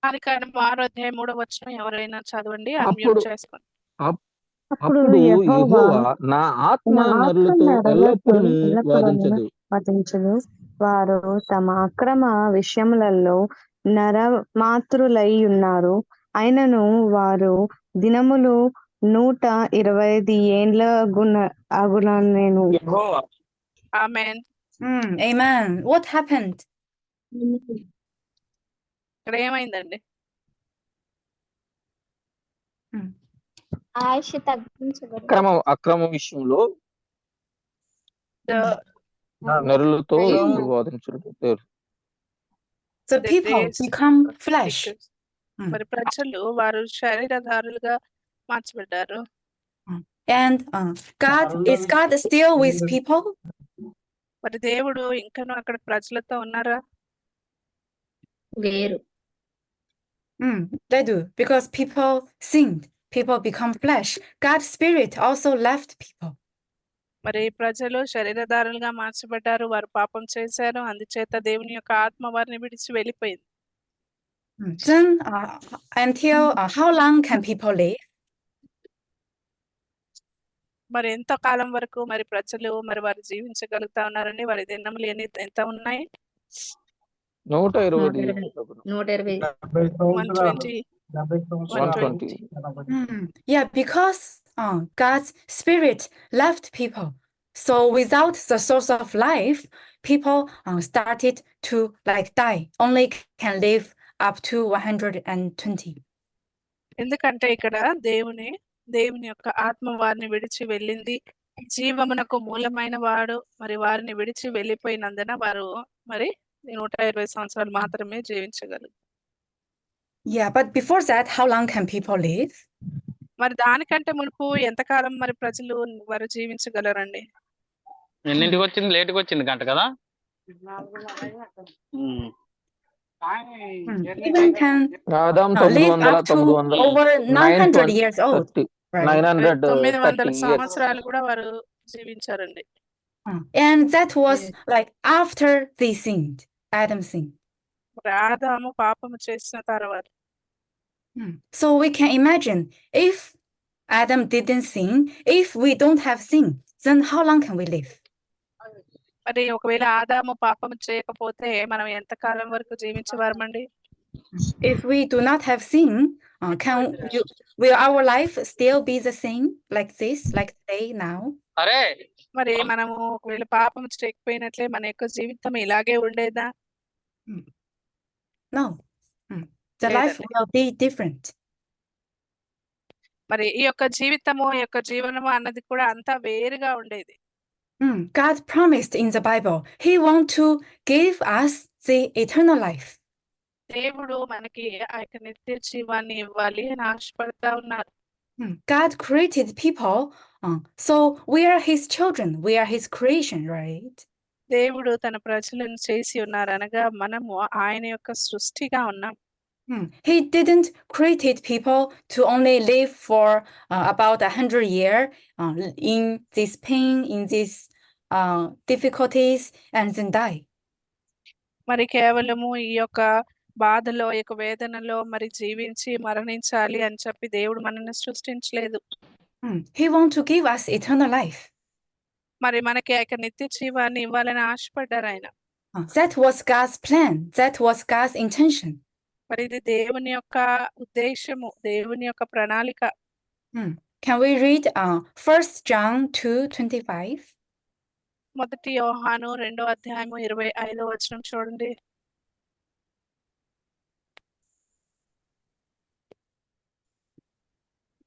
ఆదికాండము 6వ అధ్యాయం 3వ వచనం ఎవరైనా చదవండి, అన్మ్యూట్ చేసుకోండి. అప్పుడు యెహోవా నా ఆత్మ నరులతో ఎల్లప్పుడూ వాదించదు. వారు తమ అక్రమ విషయములలో నరమాతృలై ఉన్నారు. అయినను వారు దినములు 120 ఏండ్ల అగునను. ఆమేన్. Amen. What happened? ఇక్కడ ఏమైందండి? ఆయుష్ తగ్గించబడింది. అక్రమ విషయంలో నరులతో వాదించడం. So people become flesh. మరి ప్రజలు వారు శరీరధారులుగా మార్చబడ్డారు. And is God still with people? మరి దేవుడు ఇంకనూ అక్కడ ప్రజలతో ఉన్నారా? లేరు. They do, because people sinned. People become flesh. God's spirit also left people. మరి ప్రజలు శరీరధారులుగా మార్చబడ్డారు, వారు పాపం చేశారు, అందుచేత దేవుని యొక్క ఆత్మ వారిని విడిచి వెళ్ళిపోయింది. Then until how long can people live? మరి ఎంత కాలం వరకు మరి ప్రజలు మరి వారు జీవించగలుగుతా ఉన్నారండి? వారి దినములు ఎంత ఉన్నాయి? 120. Yeah, because God's spirit left people. So without the source of life, people started to like die. Only can live up to 120. ఎందుకంటే ఇక్కడ దేవుని యొక్క ఆత్మ వారిని విడిచి వెళ్ళింది. జీవమునకు మూలమైన వాడు మరి వారిని విడిచి వెళ్ళిపోయినందున వారు మరి 120 సంవత్సరాలు మాత్రమే జీవించగలరు. Yeah, but before that, how long can people live? మరి దానికంటే మునుపు ఎంతకాలం మరి ప్రజలు వారు జీవించగలరండి? ఎన్నింటికి వచ్చింది? లేటుగా వచ్చింది గంట కదా. Even can live up to over 900 years old. 900 సంవత్సరాలు కూడా వారు జీవించారండి. And that was like after they sinned, Adam sinned. ఆదాము పాపము చేసిన తర్వాత. So we can imagine if Adam didn't sin, if we don't have sin, then how long can we live? మరి ఒకవేళ ఆదాము పాపము చేయకపోతే మనం ఎంత కాలం వరకు జీవించవారమండి? If we do not have sin, will our life still be the same like this, like today now? మరి మనము ఒకవేళ పాపం చేయకపోయినట్లే మన యొక్క జీవితం ఇలాగే ఉండేదా? No. The life will be different. మరి ఈ యొక్క జీవితము ఈ యొక్క జీవనము అన్నది కూడా అంతా వేరుగా ఉండేది. God promised in the Bible, He wants to give us the eternal life. దేవుడు మనకి ఆ యొక్క నిత్య జీవాన్ని ఇవ్వాలి అని ఆశపడతా ఉన్నారు. God created people, so we are His children, we are His creation, right? దేవుడు తన ప్రజలను చేసి ఉన్నారు అనగా మనము ఆయన యొక్క సృష్టిగా ఉన్నాం. He didn't create people to only live for about 100 years in this pain, in these difficulties, and then die. మరి కేవలము ఈ యొక్క బాధలో ఈ యొక్క వేదనలో మరి జీవించి మరణించాలి అని చెప్పి దేవుడు మనల్ని సృష్టించలేదు. He wants to give us eternal life. మరి మనకి ఆ యొక్క నిత్య జీవాన్ని ఇవ్వాలని ఆశపడ్డారు ఆయన. That was God's plan. That was God's intention. మరి ఇది దేవుని యొక్క ఉద్దేశము, దేవుని యొక్క ప్రణాళిక. Can we read 1 John 2:25? మొదటి యోహాను 2వ అధ్యాయము 25వ వచనం చూడండి.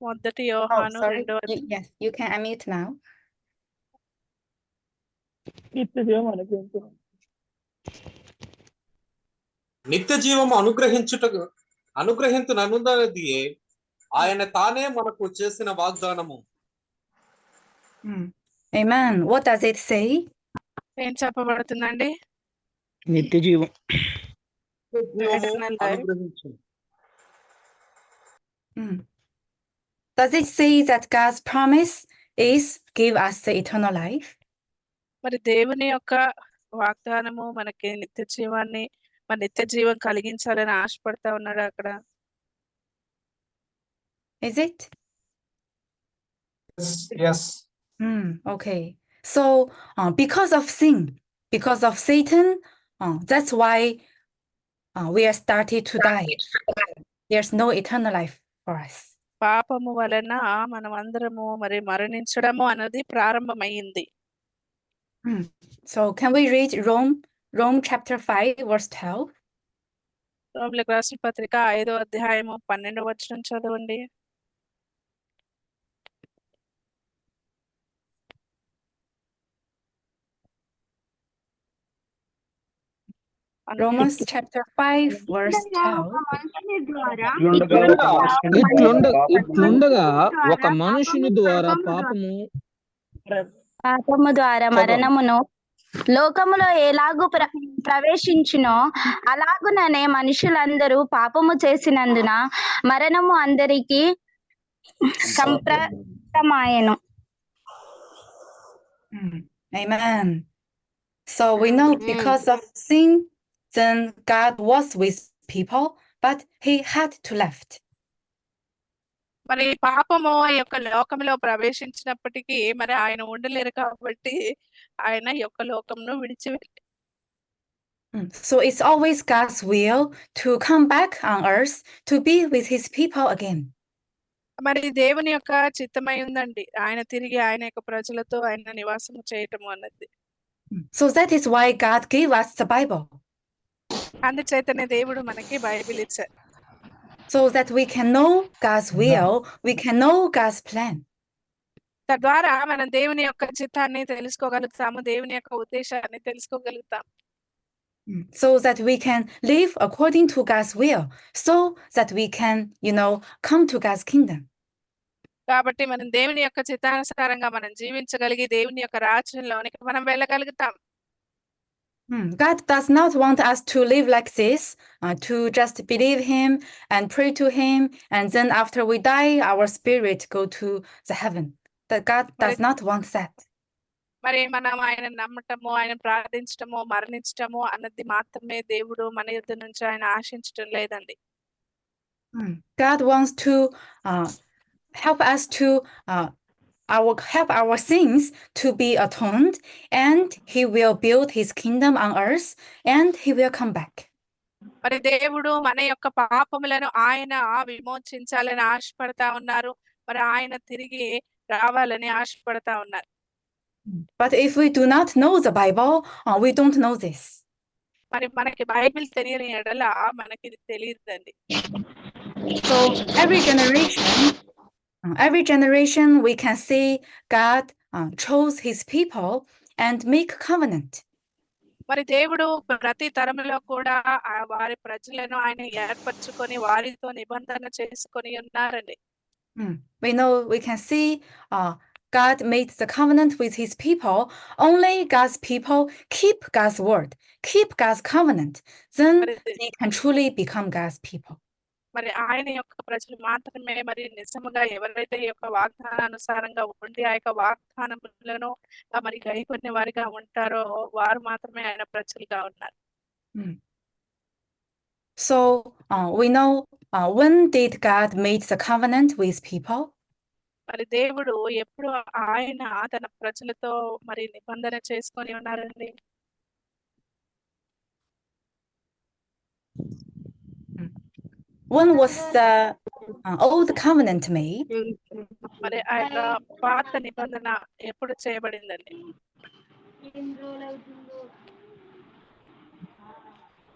మొదటి యోహాను 2వ Yes, you can unmute now. నిత్య జీవము అనుగ్రహించుననున్నది ఆయన తానే మనకు చేసిన వాగ్దానము. Amen. What does it say? ఏం చెప్పబడుతుందండి? నిత్య జీవం Does it say that God's promise is give us the eternal life? మరి దేవుని యొక్క వాగ్దానము మనకి నిత్య జీవాన్ని మన నిత్య జీవం కలిగించాలని ఆశపడతా ఉన్నాడు అక్కడ. Is it? Yes. Okay. So because of sin, because of Satan, that's why we are started to die. There's no eternal life for us. పాపము వలన మనం అందరము మరి మరణించడము అన్నది ప్రారంభమైంది. So can we read Rome chapter 5 verse 12? రోమీయులకు రాసిన పత్రిక 5వ అధ్యాయము 12వ వచనం చదవండి. Romans chapter 5 verse 12. ఇట్లుండగా ఒక మనుషుని ద్వారా పాపము ద్వారా మరణమును లోకములో ఎలాగూ ప్రవేశించునో అలాగుననే మనుషులందరూ పాపము చేసినందున మరణము అందరికీ సంప్రాప్తమాయెను. Amen. So we know because of sin, then God was with people, but He had to left. మరి పాపము ఈ యొక్క లోకంలో ప్రవేశించినప్పటికీ మరి ఆయన ఉండలేరు కాబట్టి ఆయన ఈ యొక్క లోకంను విడిచి So it's always God's will to come back on earth to be with His people again. మరి దేవుని యొక్క చిత్తమై ఉందండి ఆయన తిరిగి ఆయన యొక్క ప్రజలతో ఆయన నివాసము చేయటము అన్నది. So that is why God gave us the Bible, అందుచేతనే దేవుడు మనకి బైబిల్ ఇచ్చారు. so that we can know God's will, we can know God's plan. తద్వారా మనం దేవుని యొక్క చిత్తాన్ని తెలుసుకోగలుగుతాము, దేవుని యొక్క ఉద్దేశాన్ని తెలుసుకోగలుగుతాం. So that we can live according to God's will, so that we can, come to God's kingdom. కాబట్టి మనం దేవుని యొక్క చిత్తానుసారంగా మనం జీవించగలిగి దేవుని యొక్క రాజ్యంలోనికి మనం వెళ్ళగలుగుతాం. God does not want us to live like this, to just believe Him and pray to Him, and then after we die, our spirit go to the heaven. That God does not want that. మరి మనం ఆయన నమ్మటము, ఆయన ప్రార్థించటము, మరణించటము అన్నది మాత్రమే దేవుడు మన యుద్ధ నుంచి ఆయన ఆశించటం లేదండి. God wants to help us to help our sins to be atoned, and He will build His kingdom on earth, and He will come back. మరి దేవుడు మన యొక్క పాపములను ఆయన విమోచించాలని ఆశపడతా ఉన్నారు. మరి ఆయన తిరిగి రావాలని ఆశపడతా ఉన్నారు. But if we do not know the Bible, we don't know this. మరి మనకి బైబిల్ తెలియని ఎడల మనకి ఇది తెలియదండి. So every generation we can see God chose His people and make covenant. మరి దేవుడు ప్రతి తరములో కూడా వారి ప్రజలను ఆయన ఏర్పరచుకొని వారితో నిబంధన చేసుకొని ఉన్నారండి. We can see God made the covenant with His people. Only God's people keep God's word, keep God's covenant. Then they can truly become God's people. మరి ఆయన యొక్క ప్రజలు మాత్రమే మరి నిజముగా ఎవరైతే ఈ యొక్క వాగ్దానానుసారంగా ఉండి ఆ యొక్క వాగ్దానములను మరి గైకొనే వారిగా ఉంటారో వారు మాత్రమే ఆయన ప్రజలుగా ఉన్నారు. So we know when did God made the covenant with people? మరి దేవుడు ఎప్పుడు ఆయన తన ప్రజలతో మరి నిబంధన చేసుకొని ఉన్నారండి. When was the old covenant made? మరి ఆ యొక్క పాత నిబంధన ఎప్పుడు చేయబడిందండి?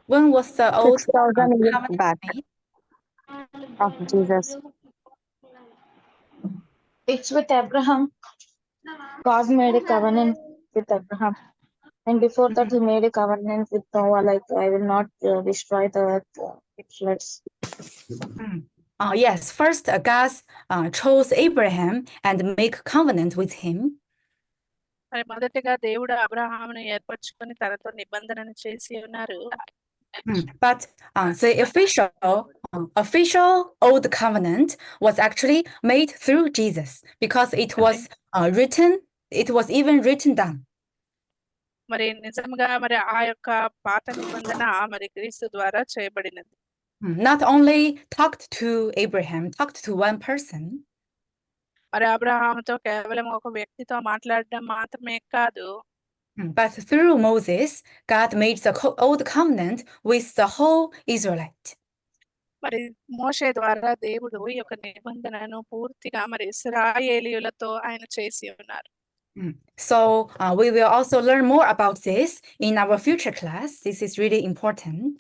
When was the old 6,000 years covenant back made? of Jesus. It's with Abraham. God made a covenant with Abraham. And before that, he made a covenant with Noah, like, I will not destroy the earth with floods. Yes, first God chose Abraham and make covenant with him. మరి మొదటిగా దేవుడు అబ్రహామును ఏర్పరచుకొని తనతో నిబంధనను చేసి ఉన్నారు. But the official old covenant was actually made through Jesus, because it was even written down. మరి నిజంగా మరి ఆ యొక్క పాత నిబంధన మరి క్రీస్తు ద్వారా చేయబడినది. Not only talked to Abraham, talked to one person. మరి అబ్రహాముతో కేవలం ఒక వ్యక్తితో మాట్లాడడం మాత్రమే కాదు. But through Moses, God made the old covenant with the whole Israelite. మరి మోషే ద్వారా దేవుడు ఈ యొక్క నిబంధనను పూర్తిగా మరి ఇశ్రాయేలీయులతో ఆయన చేసి ఉన్నారు. So we will also learn more about this in our future class. This is really important.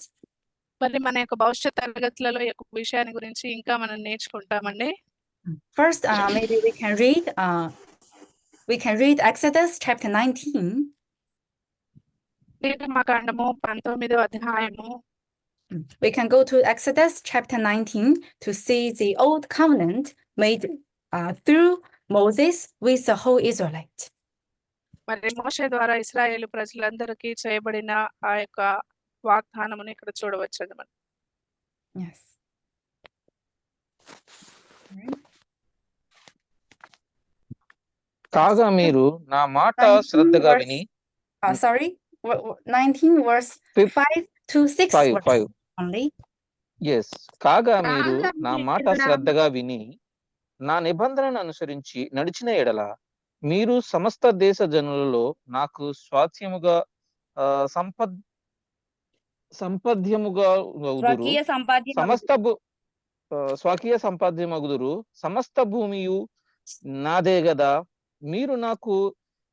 మరి మన యొక్క భవిష్యత్ తరగతులలో ఈ యొక్క విషయాన్ని గురించి ఇంకా మనం నేర్చుకుంటామండి. First, maybe we can read Exodus chapter 19. నిర్గమకాండము 19వ అధ్యాయము. We can go to Exodus chapter 19 to see the old covenant made through Moses with the whole Israelite. మరి మోషే ద్వారా ఇశ్రాయేలు ప్రజలందరికీ చేయబడిన ఆ యొక్క వాగ్దానమును ఇక్కడ చూడవచ్చు. Yes. కాగా మీరు నా మాట శ్రద్ధగా విని sorry, 19 verse 5 to 6 verse only. Yes. కాగా మీరు నా మాట శ్రద్ధగా విని నా నిబంధనను అనుసరించి నడిచిన ఎడల మీరు సమస్త దేశ జనులలో నాకు స్వాస్థ్యముగా సంపద్యముగా సమస్త స్వకీయ సంపాద్యమగుదురు, సమస్త భూమియు నాదే గదా, మీరు నాకు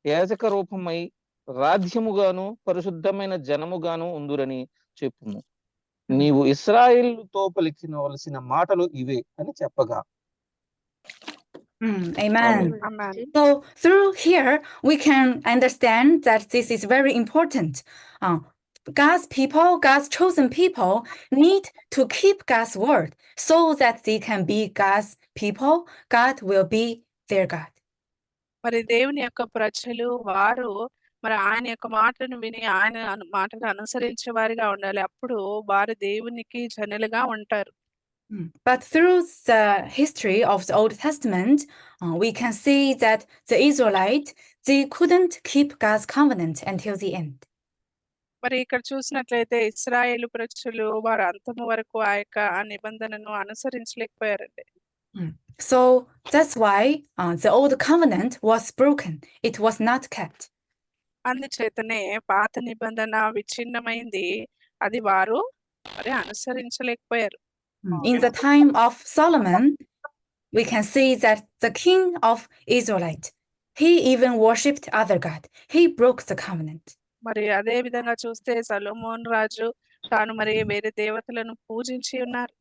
యాజక రూపమై రాజ్యముగాను పరిశుద్ధమైన జనముగాను ఉందురని చెప్పుము. నీవు ఇశ్రాయేలుతో పలికినవలసిన మాటలు ఇవే అని చెప్పగా. Amen. So through here, we can understand that this is very important. God's people, God's chosen people need to keep God's word so that they can be God's people. God will be their God. మరి దేవుని యొక్క ప్రజలు వారు మరి ఆయన యొక్క మాటను విని ఆయన మాటను అనుసరించే వారిగా ఉండాలి. అప్పుడు వారు దేవునికి జనులుగా ఉంటారు. But through the history of the Old Testament, we can see that the Israelites, they couldn't keep God's covenant until the end. మరి ఇక్కడ చూసినట్లయితే ఇశ్రాయేలు ప్రజలు వారు అంతము వరకు ఆ నిబంధనను అనుసరించలేకపోయారండి. So that's why the old covenant was broken. It was not kept. అందుచేతనే పాత నిబంధన విచ్ఛిన్నమైంది, అది వారు మరి అనుసరించలేకపోయారు. In the time of Solomon, we can see that the king of Israelite, he even worshipped other god. He broke the covenant. మరి అదే విధంగా చూస్తే సొలొమోన్ రాజు తాను మరి వేరే దేవతలను పూజించి ఉన్నారు.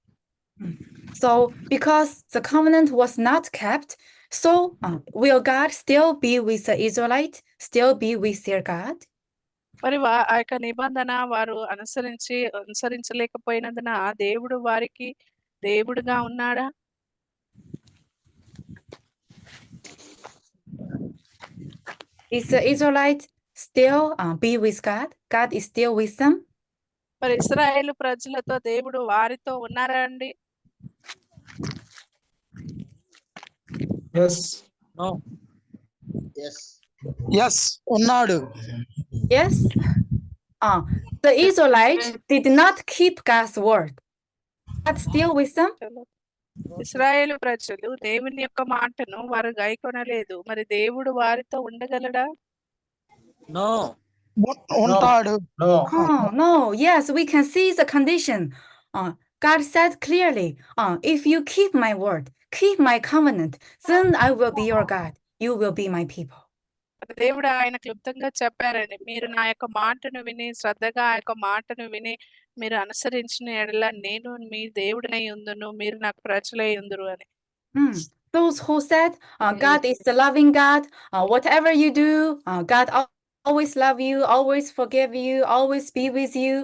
So because the covenant was not kept, so will God still be with the Israelite, still be with their God? మరి ఆ యొక్క నిబంధన వారు అనుసరించలేకపోయినందున దేవుడు వారికి దేవుడుగా ఉన్నాడా? Is the Israelite still be with God? God is still with them? మరి ఇశ్రాయేలు ప్రజలతో దేవుడు వారితో ఉన్నారా అండి? Yes. No. Yes. Yes. ఉన్నాడు. Yes. The Israelites did not keep God's word. God still with them? ఇశ్రాయేలు ప్రజలు దేవుని యొక్క మాటను వారు గైకొనలేదు. మరి దేవుడు వారితో ఉండగలడా? No. ఉంటాడు. No. No. Yes, we can see the condition. God said clearly, if you keep my word, keep my covenant, then I will be your God. You will be my people. దేవుడు ఆయన క్లుప్తంగా చెప్పారండి, మీరు నా యొక్క మాటను విని శ్రద్ధగా ఆ యొక్క మాటను విని మీరు అనుసరించిన ఎడల నేను మీ దేవుడినై ఉందును, మీరు నాకు ప్రజలై ఉందురు అని. Those who said God is the loving God, whatever you do, God always love you, always forgive you, always be with you,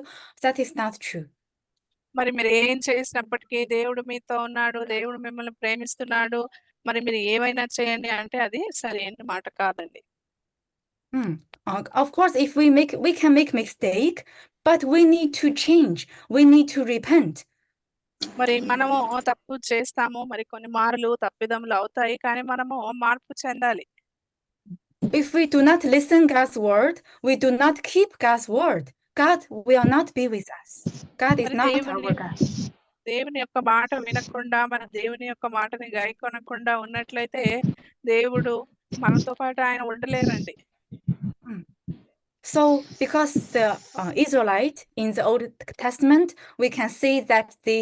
that is not true. మరి మీరు ఏం చేసినప్పటికీ దేవుడు మీతో ఉన్నాడు, దేవుడు మిమ్మల్ని ప్రేమిస్తున్నాడు, మరి మీరు ఏమైనా చేయండి అంటే అది సరైన మాట కాదండి. Of course, if we can make mistake, but we need to change. We need to repent. మరి మనము తప్పు చేస్తాము, మరి కొన్ని మార్లు తప్పిదములు అవుతాయి, కానీ మనము మార్పు చెందాలి. If we do not listen God's word, we do not keep God's word, God will not be with us. God is not our God. దేవుని యొక్క మాట వినకుండా మన దేవుని యొక్క మాటని గైకొనకుండా ఉన్నట్లయితే దేవుడు మనతో పాటు ఆయన ఉండలేరండి. So because the Israelite in the Old Testament, we can see that they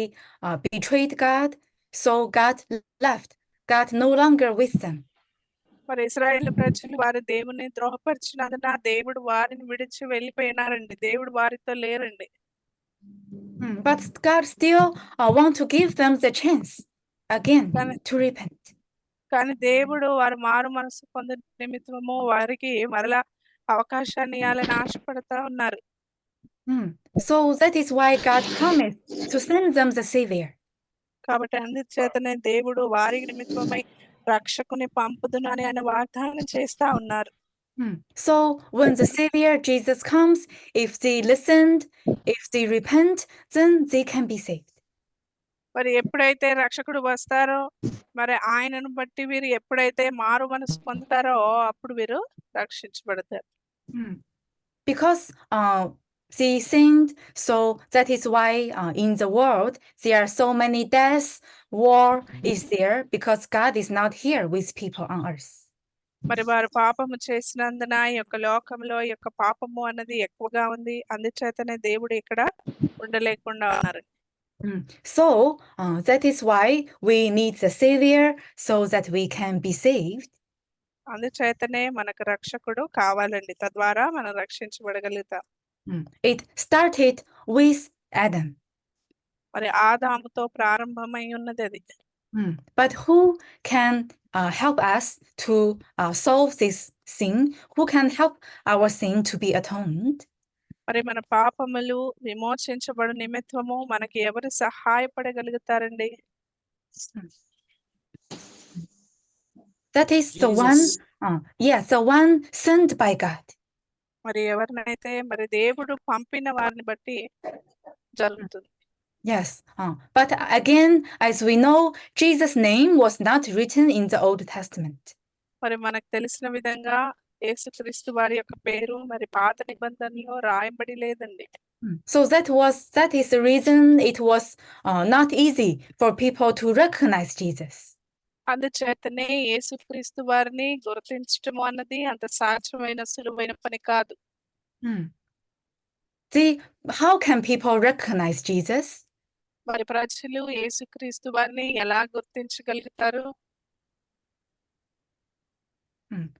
betrayed God, so God left. God no longer with them. మరి ఇశ్రాయేలు ప్రజలు వారి దేవుని ద్రోహపరిచినందున దేవుడు వారిని విడిచి వెళ్ళిపోయినారండి. దేవుడు వారితో లేరండి. But God still want to give them the chance again to repent. కానీ దేవుడు వారు మారు మనసు పొందిన నిమిత్తము వారికి మరలా అవకాశాన్ని ఇవ్వాలని ఆశపడతా ఉన్నారు. So that is why God promised to send them the Savior. కాబట్టి అందుచేతనే దేవుడు వారి నిమిత్తమై రక్షకుని పంపుదునని ఆయన వాగ్దానం చేస్తా ఉన్నారు. So when the Savior Jesus comes, if they listened, if they repent, then they can be saved. మరి ఎప్పుడైతే రక్షకుడు వస్తారో, మరి ఆయనను బట్టి వీరు ఎప్పుడైతే మారు మనసు పొందుతారో అప్పుడు వీరు రక్షించబడతారు. Because they sinned, so that is why in the world there are so many deaths, war is there, because God is not here with people on earth. మరి వారు పాపము చేసినందున ఈ యొక్క లోకంలో ఈ యొక్క పాపము అన్నది ఎక్కువగా ఉంది, అందుచేతనే దేవుడు ఇక్కడ ఉండలేకుండా ఉన్నారు. So that is why we need the Savior so that we can be saved. అందుచేతనే మనకు రక్షకుడు కావాలండి, తద్వారా మనం రక్షించబడగలుగుతాం. It started with Adam. మరి ఆదాముతో ప్రారంభమై ఉన్నది అది. But who can help us to solve this sin? Who can help our sin to be atoned? మరి మన పాపములు విమోచించబడు నిమిత్తము మనకి ఎవరు సహాయపడగలుగుతారండి? That is the one, the one sent by God. మరి ఎవరినైతే మరి దేవుడు పంపిన వారిని బట్టి జరుగుతుంది. Yes, but again, as we know, Jesus' name was not written in the Old Testament. మరి మనకు తెలిసిన విధంగా యేసుక్రీస్తు వారి యొక్క పేరు మరి పాత నిబంధనలో రాయబడి లేదండి. So that is the reason it was not easy for people to recognize Jesus. అందుచేతనే యేసుక్రీస్తు వారిని గుర్తించటం అన్నది అంత సాధ్యమైన సులువైన పని కాదు. See, how can people recognize Jesus? మరి ప్రజలు యేసుక్రీస్తు వారిని ఎలా గుర్తించగలుగుతారు?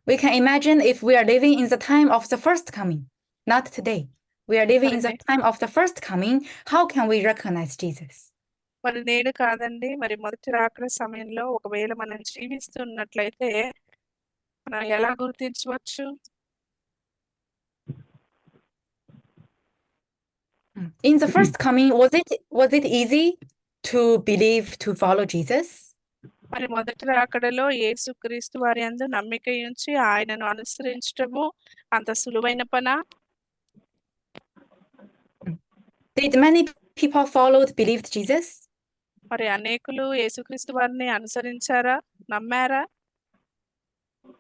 We can imagine if we are living in the time of the first coming, not today. We are living in the time of the first coming. How can we recognize Jesus? మరి నేడు కాదండి, మరి మొదటి రాకడ సమయంలో ఒకవేళ మనం జీవిస్తున్నట్లయితే మనం ఎలా గుర్తించవచ్చు? In the first coming, was it easy to believe, to follow Jesus? మరి మొదటి రాకడలో యేసుక్రీస్తు వారి యందు నమ్మిక ఉంచి ఆయనను అనుసరించటము అంత సులువైన పనా? Did many people followed, believed Jesus? మరి అనేకులు యేసుక్రీస్తు వారిని అనుసరించారా, నమ్మారా?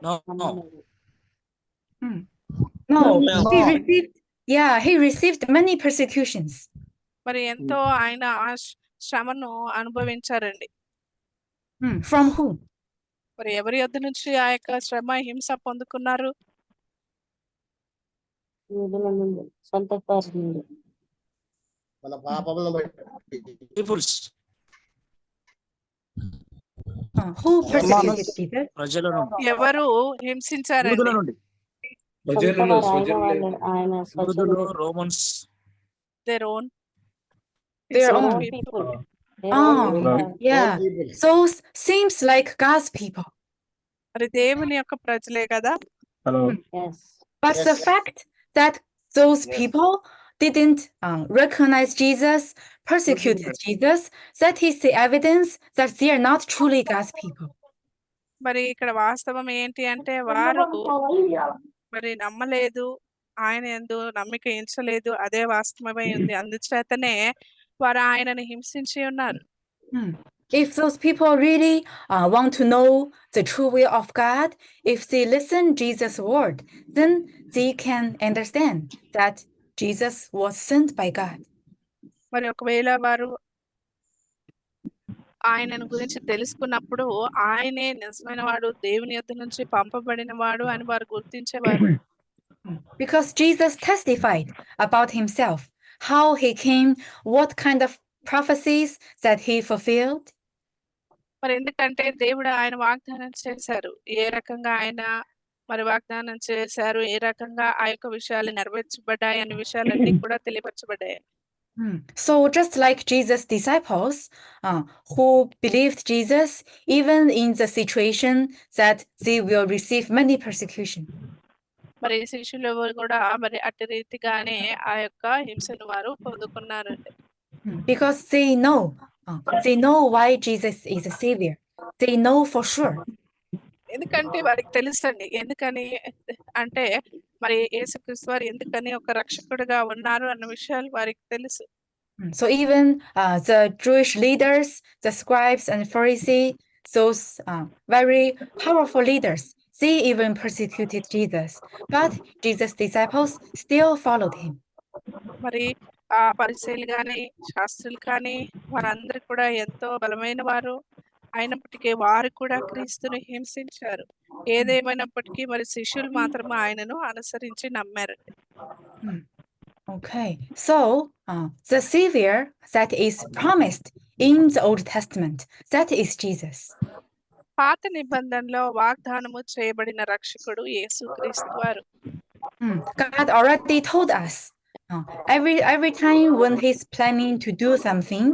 No. He received many persecutions. మరి ఎంతో ఆయన శ్రమను అనుభవించారండి. From who? మరి ఎవరి యొద్ద నుంచి ఆ యొక్క శ్రమ హింస పొందుకున్నారు? Who persecuted Jesus? ఎవరు హింసించారండి? Their own people. Those seems like God's people. మరి దేవుని యొక్క ప్రజలే కదా. But the fact that those people didn't recognize Jesus, persecuted Jesus, that is the evidence that they are not truly God's people. మరి ఇక్కడ వాస్తవం ఏంటి అంటే వారు మరి నమ్మలేదు, ఆయన యందు నమ్మిక ఉంచలేదు, అదే వాస్తవమై ఉంది. అందుచేతనే వారు ఆయనను హింసించి ఉన్నారు. If those people really want to know the true will of God, if they listen Jesus' word, then they can understand that Jesus was sent by God. మరి ఒకవేళ వారు ఆయనను గురించి తెలుసుకున్నప్పుడు ఆయనే నిజమైన వాడు, దేవుని యొద్ద నుంచి పంపబడిన వాడు అని వారు గుర్తించేవారు. Because Jesus testified about himself, how he came, what kind of prophecies that he fulfilled. మరి ఎందుకంటే దేవుడు ఆయన వాగ్దానం చేశారు, ఏ రకంగా ఆయన మరి వాగ్దానం చేశారు, ఏ రకంగా ఆ యొక్క విషయాలు నెరవేర్చబడ్డాయి అనే విషయాలన్నీ కూడా తెలియపరచబడ్డాయి. So just like Jesus' disciples who believed Jesus even in the situation that they will receive many persecution. మరి శిష్యులు కూడా మరి అట్టి రీతిగానే ఆ యొక్క హింసను వారు పొందుకున్నారండి. Because they know why Jesus is a savior. They know for sure. ఎందుకంటే వారికి తెలుసండి. ఎందుకని అంటే మరి యేసుక్రీస్తు వారు ఎందుకని ఒక రక్షకుడిగా ఉన్నారు అన్న విషయాలు వారికి తెలుసు. So even the Jewish leaders, the scribes and Pharisees, those very powerful leaders, they even persecuted Jesus, but Jesus' disciples still followed him. మరి ఆ పరిసయ్యులు కానీ శాస్త్రులు కానీ వారందరూ కూడా ఎంతో బలమైన వారు అయినప్పటికీ వారు కూడా క్రీస్తుని హింసించారు. ఏదేమైనప్పటికీ మరి శిష్యులు మాత్రం ఆయనను అనుసరించి నమ్మారు. Okay, so the Savior that is promised in the Old Testament, that is Jesus. పాత నిబంధనలో వాగ్దానము చేయబడిన రక్షకుడు యేసుక్రీస్తు వారు. God already told us every time when he's planning to do something,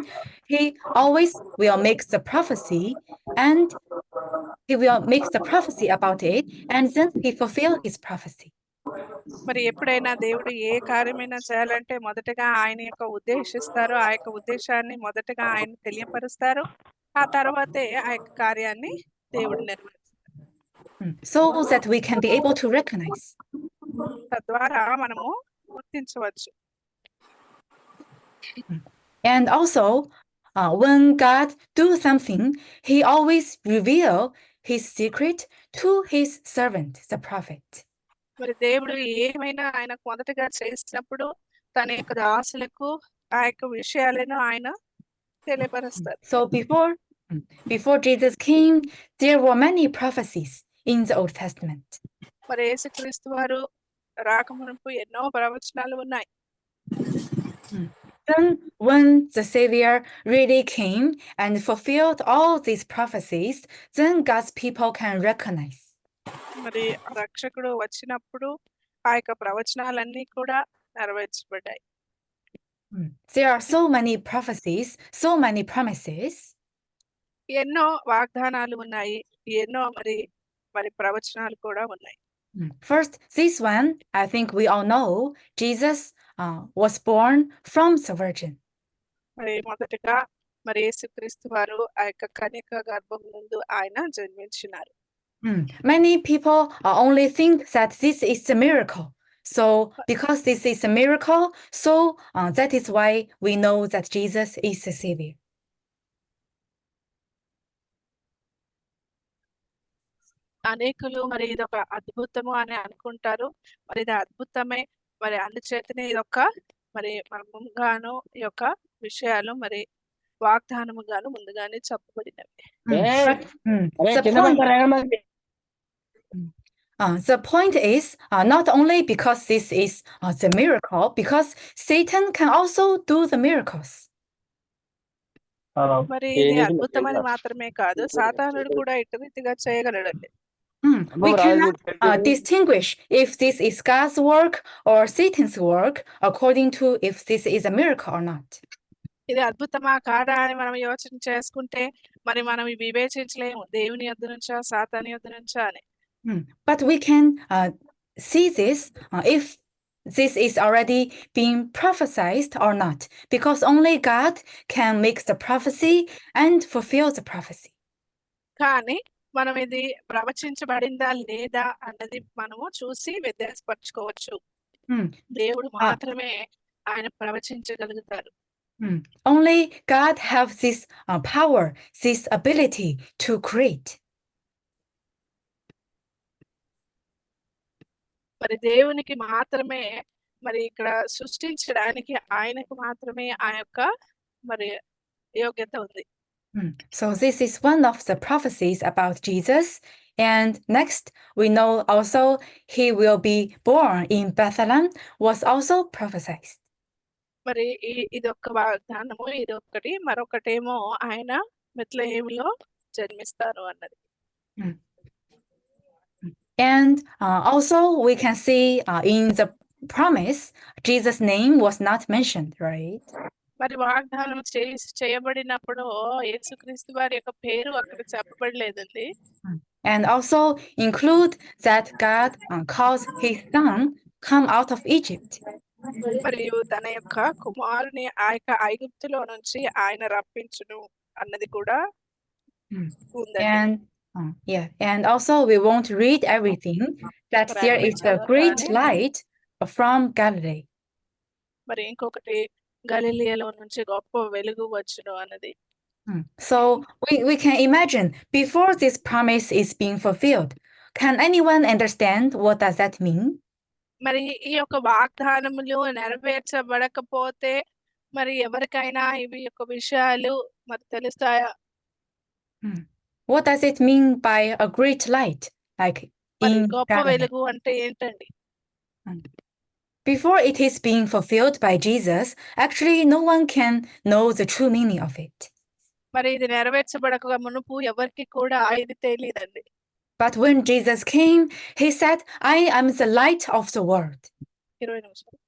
he always will make the prophecy and he will make the prophecy about it and then he fulfill his prophecy. మరి ఎప్పుడైనా దేవుడు ఏ కార్యమైనా చేయాలంటే మొదటగా ఆయన యొక్క ఉద్దేశిస్తారు, ఆ యొక్క ఉద్దేశాన్ని మొదటగా ఆయన తెలియపరుస్తారు, ఆ తర్వాతే ఆ యొక్క కార్యాన్ని దేవుడు నెరవేరుస్తారు. So that we can be able to recognize. తద్వారా మనము గుర్తించవచ్చు. And also, when God do something, he always reveal his secret to his servant, the prophet. మరి దేవుడు ఏమైనా ఆయనకు మొదటగా చేసినప్పుడు తన యొక్క దాసులకు ఆ యొక్క విషయాలను ఆయన తెలియపరుస్తారు. So before Jesus came, there were many prophecies in the Old Testament. మరి యేసుక్రీస్తు వారు రాకమునుపు ఎన్నో ప్రవచనాలు ఉన్నాయి. Then when the Savior really came and fulfilled all these prophecies, then God's people can recognize. మరి రక్షకుడు వచ్చినప్పుడు ఆ యొక్క ప్రవచనాలన్నీ కూడా నెరవేర్చబడ్డాయి. There are so many prophecies, so many promises. ఎన్నో వాగ్దానాలు ఉన్నాయి, ఎన్నో మరి ప్రవచనాలు కూడా ఉన్నాయి. First, this one, I think we all know, Jesus was born from the Virgin. మరి మొదటగా మరి యేసుక్రీస్తు వారు ఆ యొక్క కన్యక గర్భం నుండి ఆయన జన్మించినారు. Many people only think that this is a miracle. So, because this is a miracle, so that is why we know that Jesus is the Savior. అనేకులు మరి ఇదొక అద్భుతము అని అనుకుంటారు. మరి ఇది అద్భుతమే, మరి అందుచేతనే ఇదొక మరి మర్మంగాను ఈ యొక్క విషయాలు మరి వాగ్దానముగాను ముందుగానే చెప్పబడినవి. The point is not only because this is the miracle, because Satan can also do the miracles. మరి ఇది అద్భుతమని మాత్రమే కాదు, సాతానుడు కూడా ఇటు రీతిగా చేయగలడండి. We cannot distinguish if this is God's work or Satan's work according to if this is a miracle or not. ఇది అద్భుతమా కాదా అని మనం యోచన చేసుకుంటే మరి మనం వివేచించలేము దేవుని యొద్ద నుంచా సాతాను యొద్ద నుంచా అని. But we can see this if this is already being prophesied or not, because only God can make the prophecy and fulfill the prophecy. కానీ మనం ఇది ప్రవచించబడిందా లేదా అన్నది మనము చూసి వ్యత్యాసపరచుకోవచ్చు. దేవుడు మాత్రమే ఆయన ప్రవచించగలుగుతారు. Only God has this power, this ability to create. మరి దేవునికి మాత్రమే మరి ఇక్కడ సృష్టించడానికి ఆయనకు మాత్రమే ఆ యొక్క మరి యోగ్యత ఉంది. So this is one of the prophecies about Jesus. And next, we know also he will be born in Bethlehem was also prophesied. మరి ఇదొక వాగ్దానము, ఇదొకటి, మరొకటేమో ఆయన బెత్లెహేములో జన్మిస్తారు అన్నది. And also we can see in the promise, Jesus' name was not mentioned, right? మరి వాగ్దానం చేయబడినప్పుడు యేసుక్రీస్తు వారి యొక్క పేరు అక్కడ చెప్పబడలేదండి. And also include that God calls his son come out of Egypt. మరియు తన యొక్క కుమారుని ఆ యొక్క ఐగుప్తులో నుంచి ఆయన రప్పించును అన్నది కూడా ఉందండి. And also we won't read everything, that there is a great light from Galilee. మరి ఇంకొకటి గలిలియలో నుంచి గొప్ప వెలుగు వచ్చును అన్నది. So we can imagine before this promise is being fulfilled, can anyone understand what does that mean? మరి ఈ యొక్క వాగ్దానములు నెరవేర్చబడకపోతే మరి ఎవరికైనా ఇవి యొక్క విషయాలు మరి తెలుస్తాయా? What does it mean by a great light? Like in గొప్ప వెలుగు అంటే ఏంటండి? Before it is being fulfilled by Jesus, actually no one can know the true meaning of it. మరి ఇది నెరవేర్చబడక మునుపు ఎవరికి కూడా ఇది తెలియదండి. But when Jesus came, he said, I am the light of the world. 20 నిమిషాలు.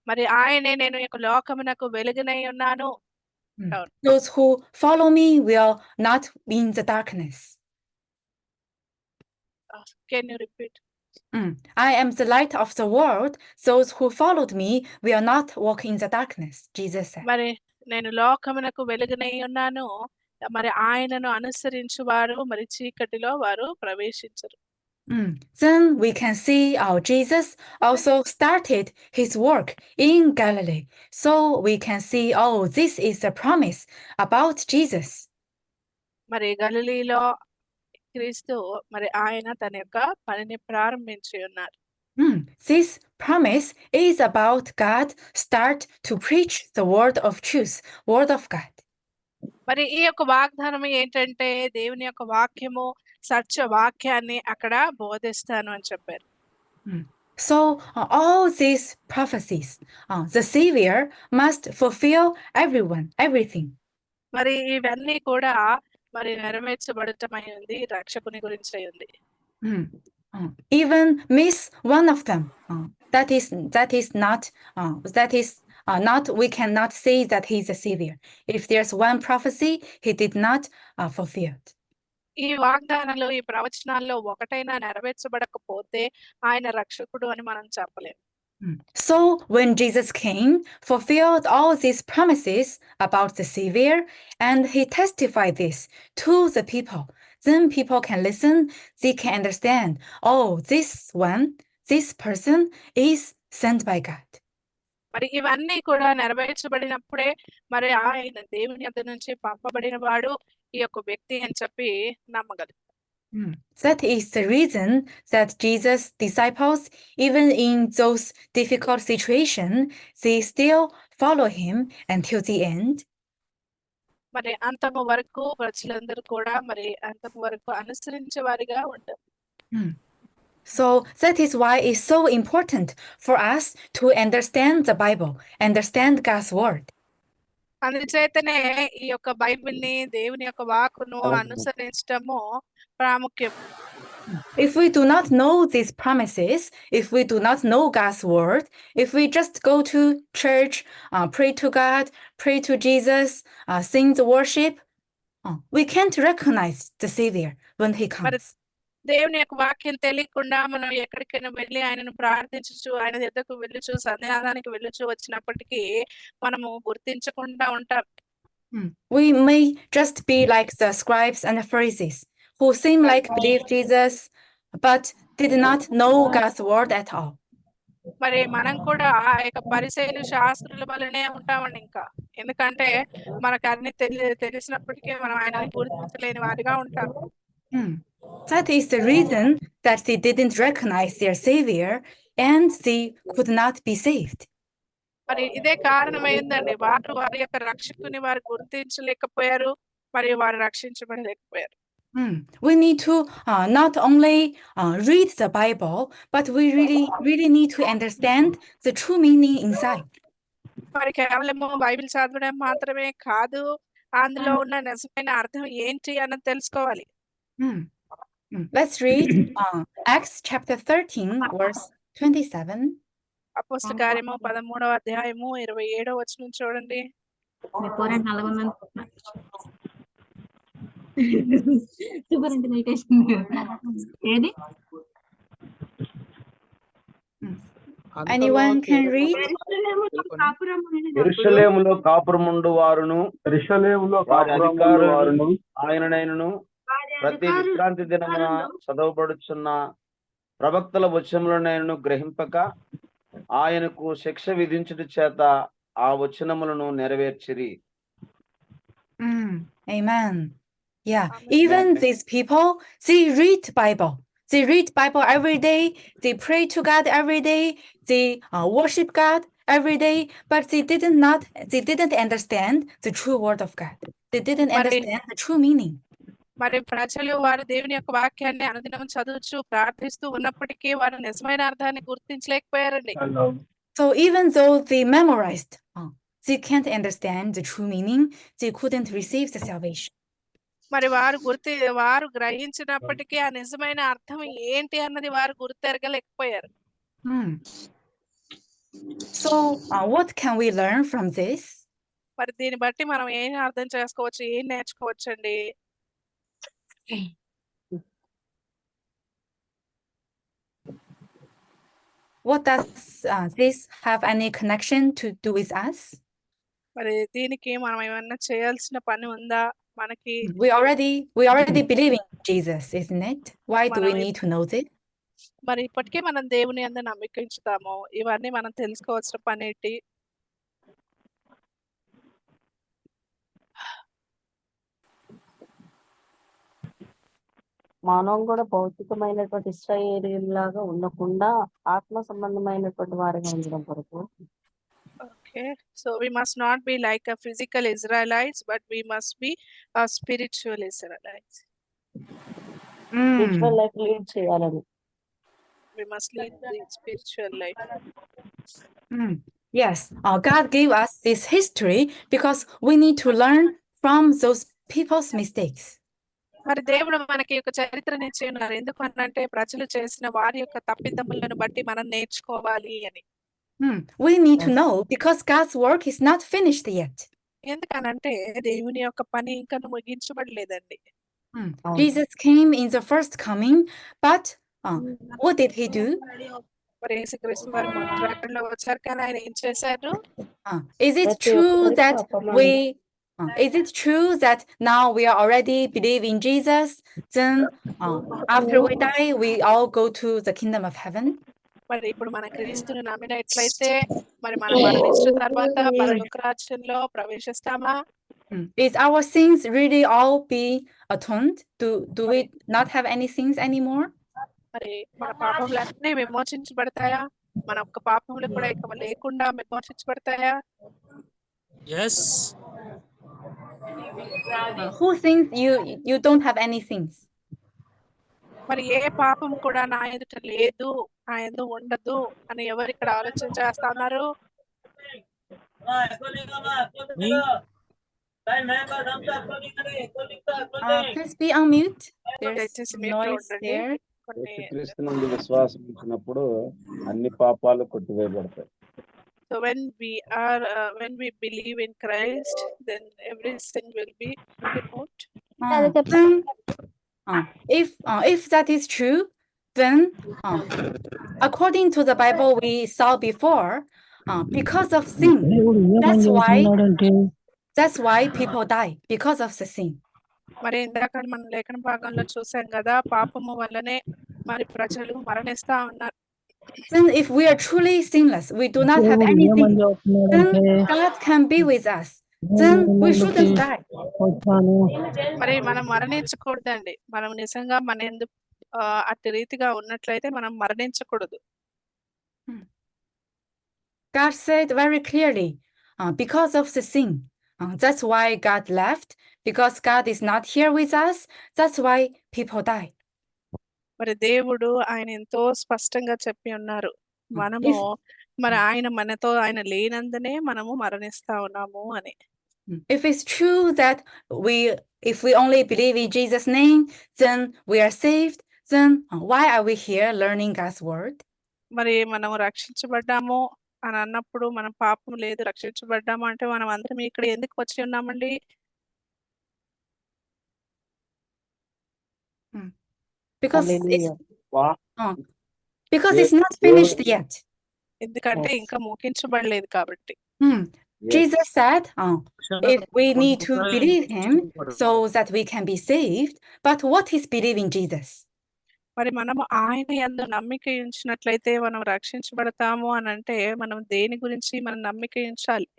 మరి ఆయనే నేను ఈ యొక్క లోకమునకు వెలుగునై ఉన్నాను. Those who follow me will not be in the darkness. Can you repeat? I am the light of the world. Those who followed me will not walk in the darkness, Jesus said. మరి నేను లోకమునకు వెలుగునై ఉన్నాను. మరి ఆయనను అనుసరించువారు మరి చీకటిలో వారు ప్రవేశించరు. Then we can see how Jesus also started his work in Galilee. So we can see, oh, this is the promise about Jesus. మరి గలిలీలో క్రీస్తు మరి ఆయన తన యొక్క పనిని ప్రారంభించి ఉన్నారు. This promise is about God start to preach the word of truth, word of God. మరి ఈ యొక్క వాగ్దానం ఏంటంటే దేవుని యొక్క వాక్యము సత్య వాక్యాన్ని అక్కడ బోధిస్తాను అని చెప్పారు. So all these prophecies, the Savior must fulfill everything. మరి ఇవన్నీ కూడా మరి నెరవేర్చబడటమై ఉంది, రక్షకుని గురించి అయి ఉంది. Even miss one of them. That is not. We cannot say that he is a savior. If there's one prophecy he did not fulfill. ఈ వాగ్దానాలు ఈ ప్రవచనాల్లో ఒకటైనా నెరవేర్చబడకపోతే ఆయన రక్షకుడు అని మనం చెప్పలేము. So when Jesus came, fulfilled all these promises about the Savior, and he testified this to the people, then people can listen, they can understand, oh, this person is sent by God. మరి ఇవన్నీ కూడా నెరవేర్చబడినప్పుడే మరి ఆయన దేవుని యొద్ద నుంచి పంపబడిన వాడు ఈ యొక్క వ్యక్తి అని చెప్పి నమ్మగలరు. That is the reason that Jesus' disciples, even in those difficult situations, they still follow him until the end. మరి అంతము వరకు ప్రజలందరూ కూడా మరి అంతము వరకు అనుసరించే వారిగా ఉంటారు. So that is why it's so important for us to understand the Bible, understand God's word. అందుచేతనే ఈ యొక్క బైబిల్ని దేవుని యొక్క వాక్కును అనుసరించడము ప్రాముఖ్యం. If we do not know these promises, if we do not know God's word, if we just go to church, pray to God, pray to Jesus, sing the worship, we can't recognize the Savior when he comes. దేవుని యొక్క వాక్యం తెలియకుండా మనం ఎక్కడికైనా వెళ్ళి ఆయనను ప్రార్థించు, ఆయన దగ్గరకు వెళ్ళొచ్చు, సన్నిధానానికి వెళ్ళొచ్చు వచ్చినప్పటికీ మనము గుర్తించకుండా ఉంటాం. We may just be like the scribes and the Pharisees, who seem like believe Jesus, but did not know God's word at all. మరి మనం కూడా ఆ యొక్క పరిసయ్యులు శాస్త్రుల వల్లనే ఉంటామండి. ఇంకా ఎందుకంటే మనకు అన్ని తెలిసినప్పటికీ మనం ఆయనని గుర్తించలేని వారిగా ఉంటాం. That is the reason that they didn't recognize their Savior and they could not be saved. మరి ఇదే కారణమైందండి, వారి యొక్క రక్షకుని వారు గుర్తించలేకపోయారు, మరియు వారు రక్షించబడలేకపోయారు. We need to not only read the Bible, but we really need to understand the true meaning inside. మరి కేవలము బైబిల్ చదవడం మాత్రమే కాదు, అందులో ఉన్న నిజమైన అర్థం ఏంటి అన్నది తెలుసుకోవాలి. Let's read Acts chapter 13 verse 27. అపోస్తల కార్యము 13వ అధ్యాయము 27వ వచనం చూడండి. Anyone can read? యెరూషలేములో కాపురముండు వారును వారి అధికారులను ఆయననైనను ప్రతి విశ్రాంతి దినమున చదవబడుచున్న ప్రవక్తల వచనములనైనను గ్రహింపక ఆయనకు శిక్ష విధించుట చేత ఆ వచనములను నెరవేర్చిరి. Amen. Yeah, even these people, they read Bible. They read Bible every day. They pray to God every day. They worship God every day. But they didn't understand the true word of God. They didn't understand the true meaning. మరి ప్రజలు వారు దేవుని యొక్క వాక్యాన్ని అనుదినం చదువుచు ప్రార్థిస్తూ ఉన్నప్పటికీ వారు నిజమైన అర్థాన్ని గుర్తించలేకపోయారండి. So even though they memorized, they can't understand the true meaning. They couldn't receive the salvation. మరి వారు గ్రహించినప్పటికీ ఆ నిజమైన అర్థం ఏంటి అన్నది వారు గుర్తెరగలేకపోయారు. So what can we learn from this? మరి దీన్ని బట్టి మనం ఏం అర్థం చేసుకోవచ్చు, ఏం నేర్చుకోవచ్చండి? What does this have any connection to do with us? మరి దీనికి మనం ఏమన్నా చేయాల్సిన పని ఉందా మనకి? We already believe in Jesus, isn't it? Why do we need to know this? మరి ఇప్పటికే మనం దేవుని యందు నమ్మిక ఉంచుతాము. ఇవన్నీ మనం తెలుసుకోవాల్సిన పని ఏంటి? మనం కూడా భౌతికమైనటువంటి ఇశ్రాయేలీయుల్లాగా ఉండకుండా ఆత్మ సంబంధమైనటువంటి వారిగా ఉండడం కొరకు. Okay, so we must not be like a physical Israelites, but we must be a spiritual Israelites. Spiritual life lead చేయాలని. We must lead the spiritual life. Yes, God gave us this history because we need to learn from those people's mistakes. మరి దేవుడు మనకి ఒక చరిత్రని ఇచ్చి ఉన్నారు. ఎందుకంటే ప్రజలు చేసిన వారి యొక్క తప్పిదములను బట్టి మనం నేర్చుకోవాలి అని. We need to know because God's work is not finished yet. ఎందుకనంటే దేవుని యొక్క పని ఇంకా ముగించబడలేదండి. Jesus came in the first coming, but what did he do? మరి యేసుక్రీస్తు వారు మొదటి రాకడలో వచ్చారు, కానీ ఆయన ఏం చేశారు? Is it true that now we are already believe in Jesus? Then after we die, we all go to the kingdom of heaven? మరి ఇప్పుడు మన క్రీస్తుని నమ్మినట్లయితే మరి మనం మరణించిన తర్వాత పరలోక రాజ్యంలో ప్రవేశిస్తామా? Is our sins really all be atoned? Do we not have any sins anymore? మరి మన పాపములన్నీ విమోచించబడతాయా? మన ఒక్క పాపములు కూడా ఇక లేకుండా విమోచించబడతాయా? Yes. Who thinks you don't have any sins? మరి ఏ పాపం కూడా నా ఎదుట లేదు, నా యందు ఉండదు అని ఎవరు ఇక్కడ ఆలోచన చేస్తున్నారు? Please be on mute. There's noise there. యేసుక్రీస్తు నందు విశ్వాసం ఉంచినప్పుడు అన్ని పాపాలు కొట్టివేయబడతాయి. So when we believe in Christ, then every sin will be removed. If that is true, then according to the Bible we saw before, because of sin, that's why people die, because of the sin. మరి ఇందాక మనం లేఖన భాగంలో చూసాం కదా, పాపము వల్లనే మరి ప్రజలు మరణిస్తా ఉన్నారు. Then if we are truly sinless, we do not have anything, then God can be with us. Then we shouldn't die. మరి మనం మరణించకూడదండి. మనం నిజంగా మన యందు అట్టి రీతిగా ఉన్నట్లయితే మనం మరణించకూడదు. God said very clearly, because of the sin, that's why God left. Because God is not here with us, that's why people die. మరి దేవుడు ఆయన ఎంతో స్పష్టంగా చెప్పి ఉన్నారు, మనము మరి ఆయన లేనందునే మనము మరణిస్తా ఉన్నాము అని. If it's true that if we only believe in Jesus' name, then we are saved, then why are we here learning God's word? మరి మనం రక్షించబడ్డాము అని అన్నప్పుడు మనం పాపం లేదు, రక్షించబడ్డాము అంటే మనం అందరం ఇక్కడ ఎందుకు వచ్చి ఉన్నామండి? Because it's not finished yet. ఎందుకంటే ఇంకా ముగించబడలేదు కాబట్టి. Jesus said, if we need to believe him so that we can be saved, but what is believing Jesus? మరి మనము ఆయన యందు నమ్మిక ఉంచినట్లయితే మనం రక్షించబడతాము అని అంటే మనం దేని గురించి మనం నమ్మిక ఉంచాలి?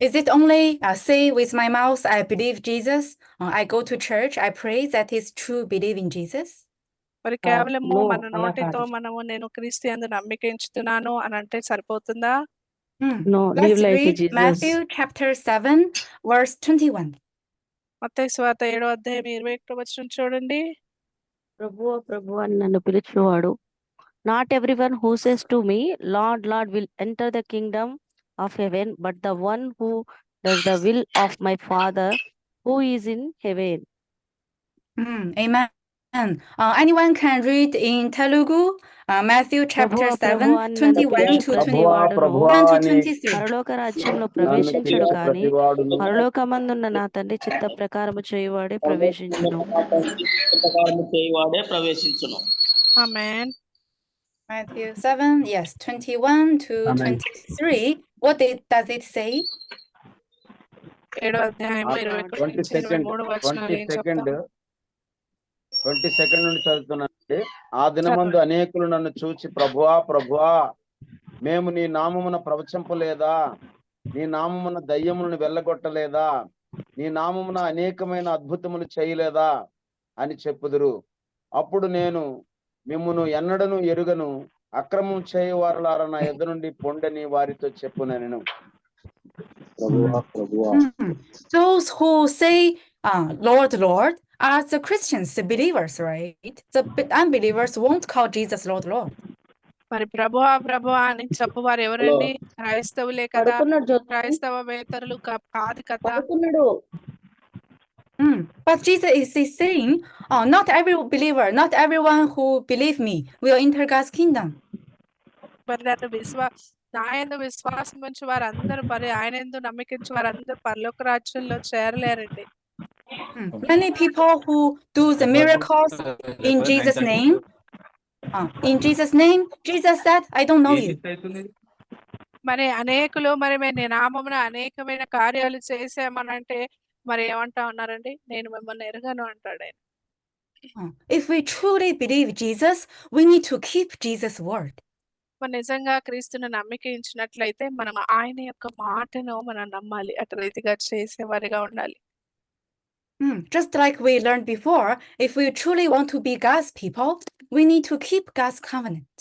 Is it only say with my mouth I believe Jesus, I go to church, I pray, that is true believing Jesus? మరి కేవలము మన నోటితో మనము నేను క్రీస్తు యందు నమ్మిక ఉంచుతున్నాను అని అంటే సరిపోతుందా? Let's read Matthew chapter 7 verse 21. మత్తయి సువార్త 7వ అధ్యాయం 21వ వచనం చూడండి. ప్రభువా ప్రభువా అని నన్ను పిలిచేవాడు not everyone who says to me Lord Lord will enter the kingdom of heaven but the one who does the will of my father who is in heaven. Amen. Anyone can read in Telugu, Matthew chapter ప్రభువా 7, ప్రభువా అని నన్ను 21 పిలిచి to ప్రతి 20, వాడును 1 to 23. పరలోక రాజ్యంలో నన్ను ప్రవేశించుడు పిలిచి గాని ప్రతివాడును పరలోకమందున్న నా తండ్రి చిత్త ప్రకారము చేయువాడే ప్రవేశించును. చేయవాడే ప్రవేశించును. ఆమేన్. Matthew 7, yes, 21 to Amen. 23. What does it say? 7వ అధ్యాయం 21 నుంచి 23 వచనాలు ఏం చెప్తాం? 22 నుండి చదువుతున్నానండి. ఆ దినమందు అనేకులు నన్ను చూచి ప్రభువా ప్రభువా మేము నీ నామమున ప్రవచింపలేదా, నీ నామమున దయ్యములను వెళ్ళగొట్టలేదా, నీ నామమున అనేకమైన అద్భుతములు చేయలేదా అని చెప్పుదురు. అప్పుడు నేను మిమ్మును ఎన్నడను ఎరుగను, అక్రమం చేయవారులారా నా ఎద్దు నుండి పొండని వారితో చెప్పునెను. ప్రభువా ప్రభువా. Those who say, Lord, Lord, are the Christians, the believers, right? The unbelievers won't call Jesus Lord, Lord. మరి ప్రభువా ప్రభువా అని చెప్పువారు ఎవరండి? క్రైస్తవులే కదా, క్రైస్తవేతరులు కాదు కదా. But Jesus is saying, not every believer, not everyone who believe me will enter God's kingdom. మరి నాయందు విశ్వాసం ఉంచి వారందరూ మరి ఆయనందు నమ్మకించి వారందరూ పరలోక రాజ్యంలో చేరలేరండి. Many people who do the miracles in Jesus' name, Jesus said, I don't know you. మరి అనేకులు మరి నీ నామమున అనేకమైన కార్యాలు చేసామనంటే మరి ఏమంటా ఉన్నారండి? నేను మిమ్మల్ని ఎరగను అంటాడు ఆయన. If we truly believe Jesus, we need to keep Jesus' word. మరి నిజంగా క్రీస్తును నమ్మికించినట్లయితే మనం ఆయన యొక్క మాటను మనం నమ్మాలి, అటు రీతిగా చేసేవారిగా ఉండాలి. Just like we learned before, if we truly want to be God's people, we need to keep God's covenant.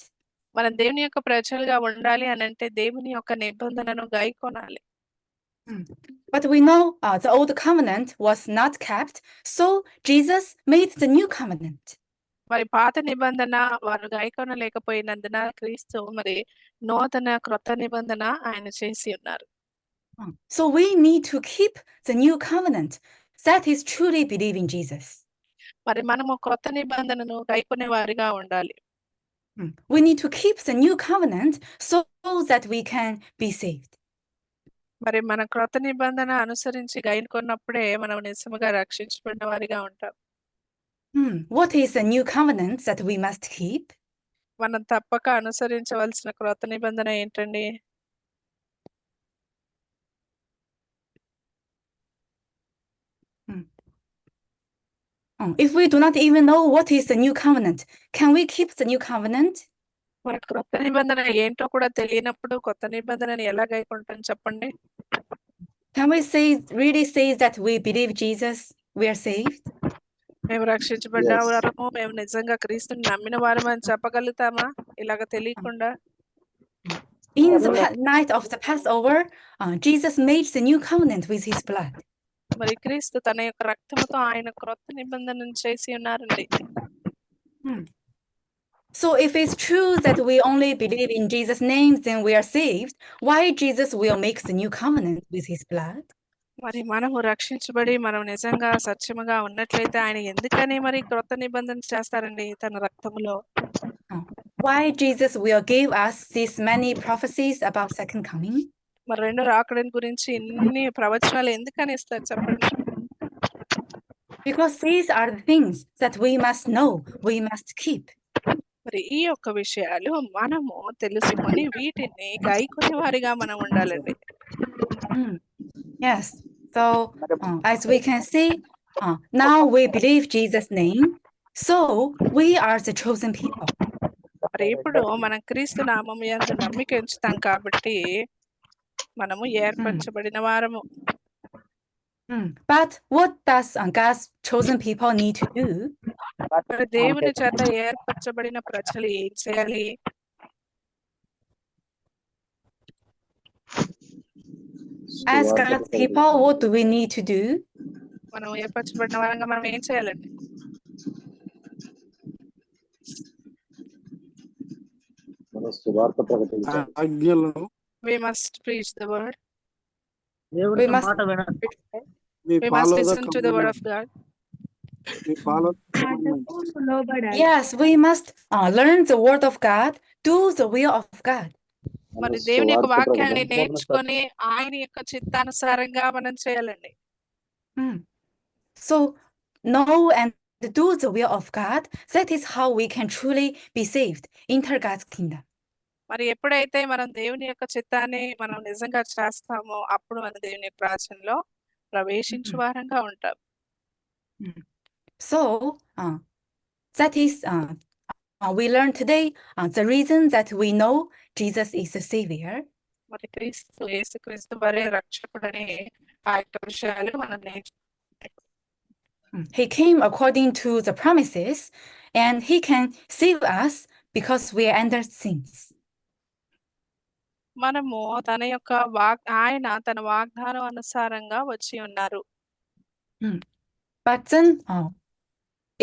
మనం దేవుని యొక్క ప్రజలుగా ఉండాలి అని అంటే దేవుని యొక్క నిబంధనను గైకొనాలి. But we know the old covenant was not kept, so Jesus made the new covenant. మరి పాత నిబంధన వారు గైకొనలేకపోయినందున క్రీస్తు మరి నూతన క్రొత్త నిబంధన ఆయన చేసి ఉన్నారు. So we need to keep the new covenant. That is truly believing Jesus. మరి మనము క్రొత్త నిబంధనను గైకొనే వారిగా ఉండాలి. We need to keep the new covenant so that we can be saved. మరి మన క్రొత్త నిబంధన అనుసరించి గైకొన్నప్పుడే మనం నిజముగా రక్షించబడిన వారిగా ఉంటాం. What is the new covenant that we must keep? మనం తప్పక అనుసరించవలసిన క్రొత్త నిబంధన ఏంటండి? If we do not even know what is the new covenant, can we keep the new covenant? మరి క్రొత్త నిబంధన ఏంటో కూడా తెలియనప్పుడు కొత్త నిబంధనని ఎలా గైకొంటాం చెప్పండి? Can we really say that we believe Jesus, we are saved? మేము రక్షించబడ్డ వారము, మేము నిజంగా క్రీస్తుని నమ్మిన వారము అని చెప్పగలుగుతామా ఇలాగ తెలియకుండా? In the night of the Passover, Jesus made the new covenant with his blood. మరి క్రీస్తు తన యొక్క రక్తముతో ఆయన క్రొత్త నిబంధనను చేసి ఉన్నారండి. So if it's true that we only believe in Jesus' name, then we are saved, why Jesus will make the new covenant with his blood? మరి మనము రక్షించబడి మనం నిజంగా సత్యముగా ఉన్నట్లయితే ఆయన ఎందుకని మరి క్రొత్త నిబంధన చేస్తారండి తన రక్తములో? Why Jesus will give us these many prophecies about second coming? మరి రెండో రాకడ గురించి ఇన్ని ప్రవచనాలు ఎందుకని ఇస్తారు చెప్పండి? Because these are the things that we must know, we must keep. మరి ఈ యొక్క విషయాలు మనము తెలుసుకొని వీటిని గైకొనే వారిగా మనం ఉండాలండి. Yes. So as we can see, now we believe Jesus' name, so we are the chosen people. మరి ఇప్పుడు మనం క్రీస్తు నామము యందు నమ్మిక ఉంచుతాం కాబట్టి మనము ఏర్పరచబడిన వారము. But what does God's chosen people need to do? మరి దేవుని చేత ఏర్పరచబడిన ప్రజలు ఏం చేయాలి? As God's people, what do we need to do? మనం ఏర్పరచబడిన వారంగా మనం ఏం చేయాలండి? మన సువార్త ప్రకటించాలి. ఆజ్ఞలను We must preach the word. దేవుని We must మాట వినాలి. we We must follow the listen to the word of commandment. God. We follow the commandment. yes, we must learn the word of God, do the will of God. మరి మన దేవుని యొక్క సువార్త వాక్యాన్ని ప్రకటించాలి. నేర్చుకొని ఆయన యొక్క చిత్తానుసారంగా మనం చేయాలండి. So know and do the will of God. That is how we can truly be saved, enter God's kingdom. మరి ఎప్పుడైతే మనం దేవుని యొక్క చిత్తాన్ని మనం నిజంగా చేస్తామో అప్పుడు మనం దేవుని యొక్క రాజ్యంలో ప్రవేశించు వారంగా ఉంటాం. So that is we learn today the reason that we know Jesus is the Savior. మరి యేసుక్రీస్తు వారే రక్షకుడని ఆ యొక్క విషయాలు మనం He came according to the promises, and he can save us because we are under sins. మనము తన యొక్క ఆయన తన వాగ్దానం అనుసారంగా వచ్చి ఉన్నారు. But then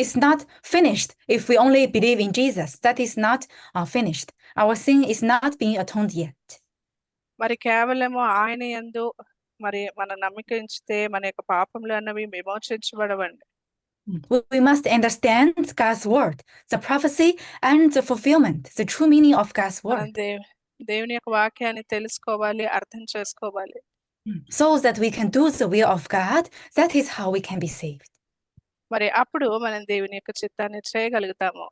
it's not finished if we only believe in Jesus. That is not finished. Our sin is not being atoned yet. మరి కేవలము ఆయన యందు మరి మన నమ్మిక ఉంచితే మన యొక్క పాపములు అన్నవి విమోచించబడవండి. We must understand God's word, the prophecy and the fulfillment, the true meaning of God's మనం word, దేవుని యొక్క వాక్యాన్ని తెలుసుకోవాలి, అర్థం చేసుకోవాలి. so that we can do the will of God. That is how we can be saved. మరి అప్పుడు మనం దేవుని యొక్క చిత్తాన్ని చేయగలుగుతాము.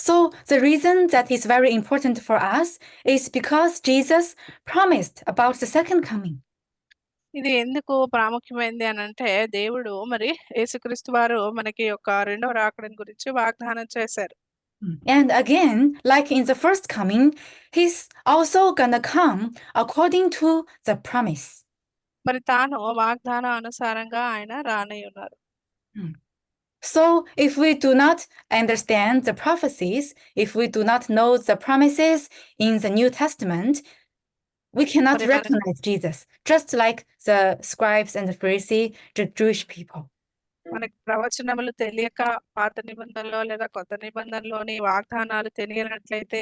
So the reason that is very important for us is because Jesus promised about the second coming. ఇది ఎందుకు ప్రాముఖ్యమైనది అని అంటే దేవుడు మరి యేసుక్రీస్తు వారు మనకి ఒక రెండవ రాకడ గురించి వాగ్దానం చేశారు. And again, like in the first coming, he's also gonna come according to the promise. మరి తాను వాగ్దానం అనుసారంగా ఆయన రానై ఉన్నారు. So if we do not understand the prophecies, if we do not know the promises in the New Testament, we cannot recognize Jesus, just like the scribes and the Pharisees, the Jewish people. మనకి ప్రవచనములు తెలియక పాత నిబంధనలో లేదా కొత్త నిబంధనలోని వాగ్దానాలు తెలియనట్లయితే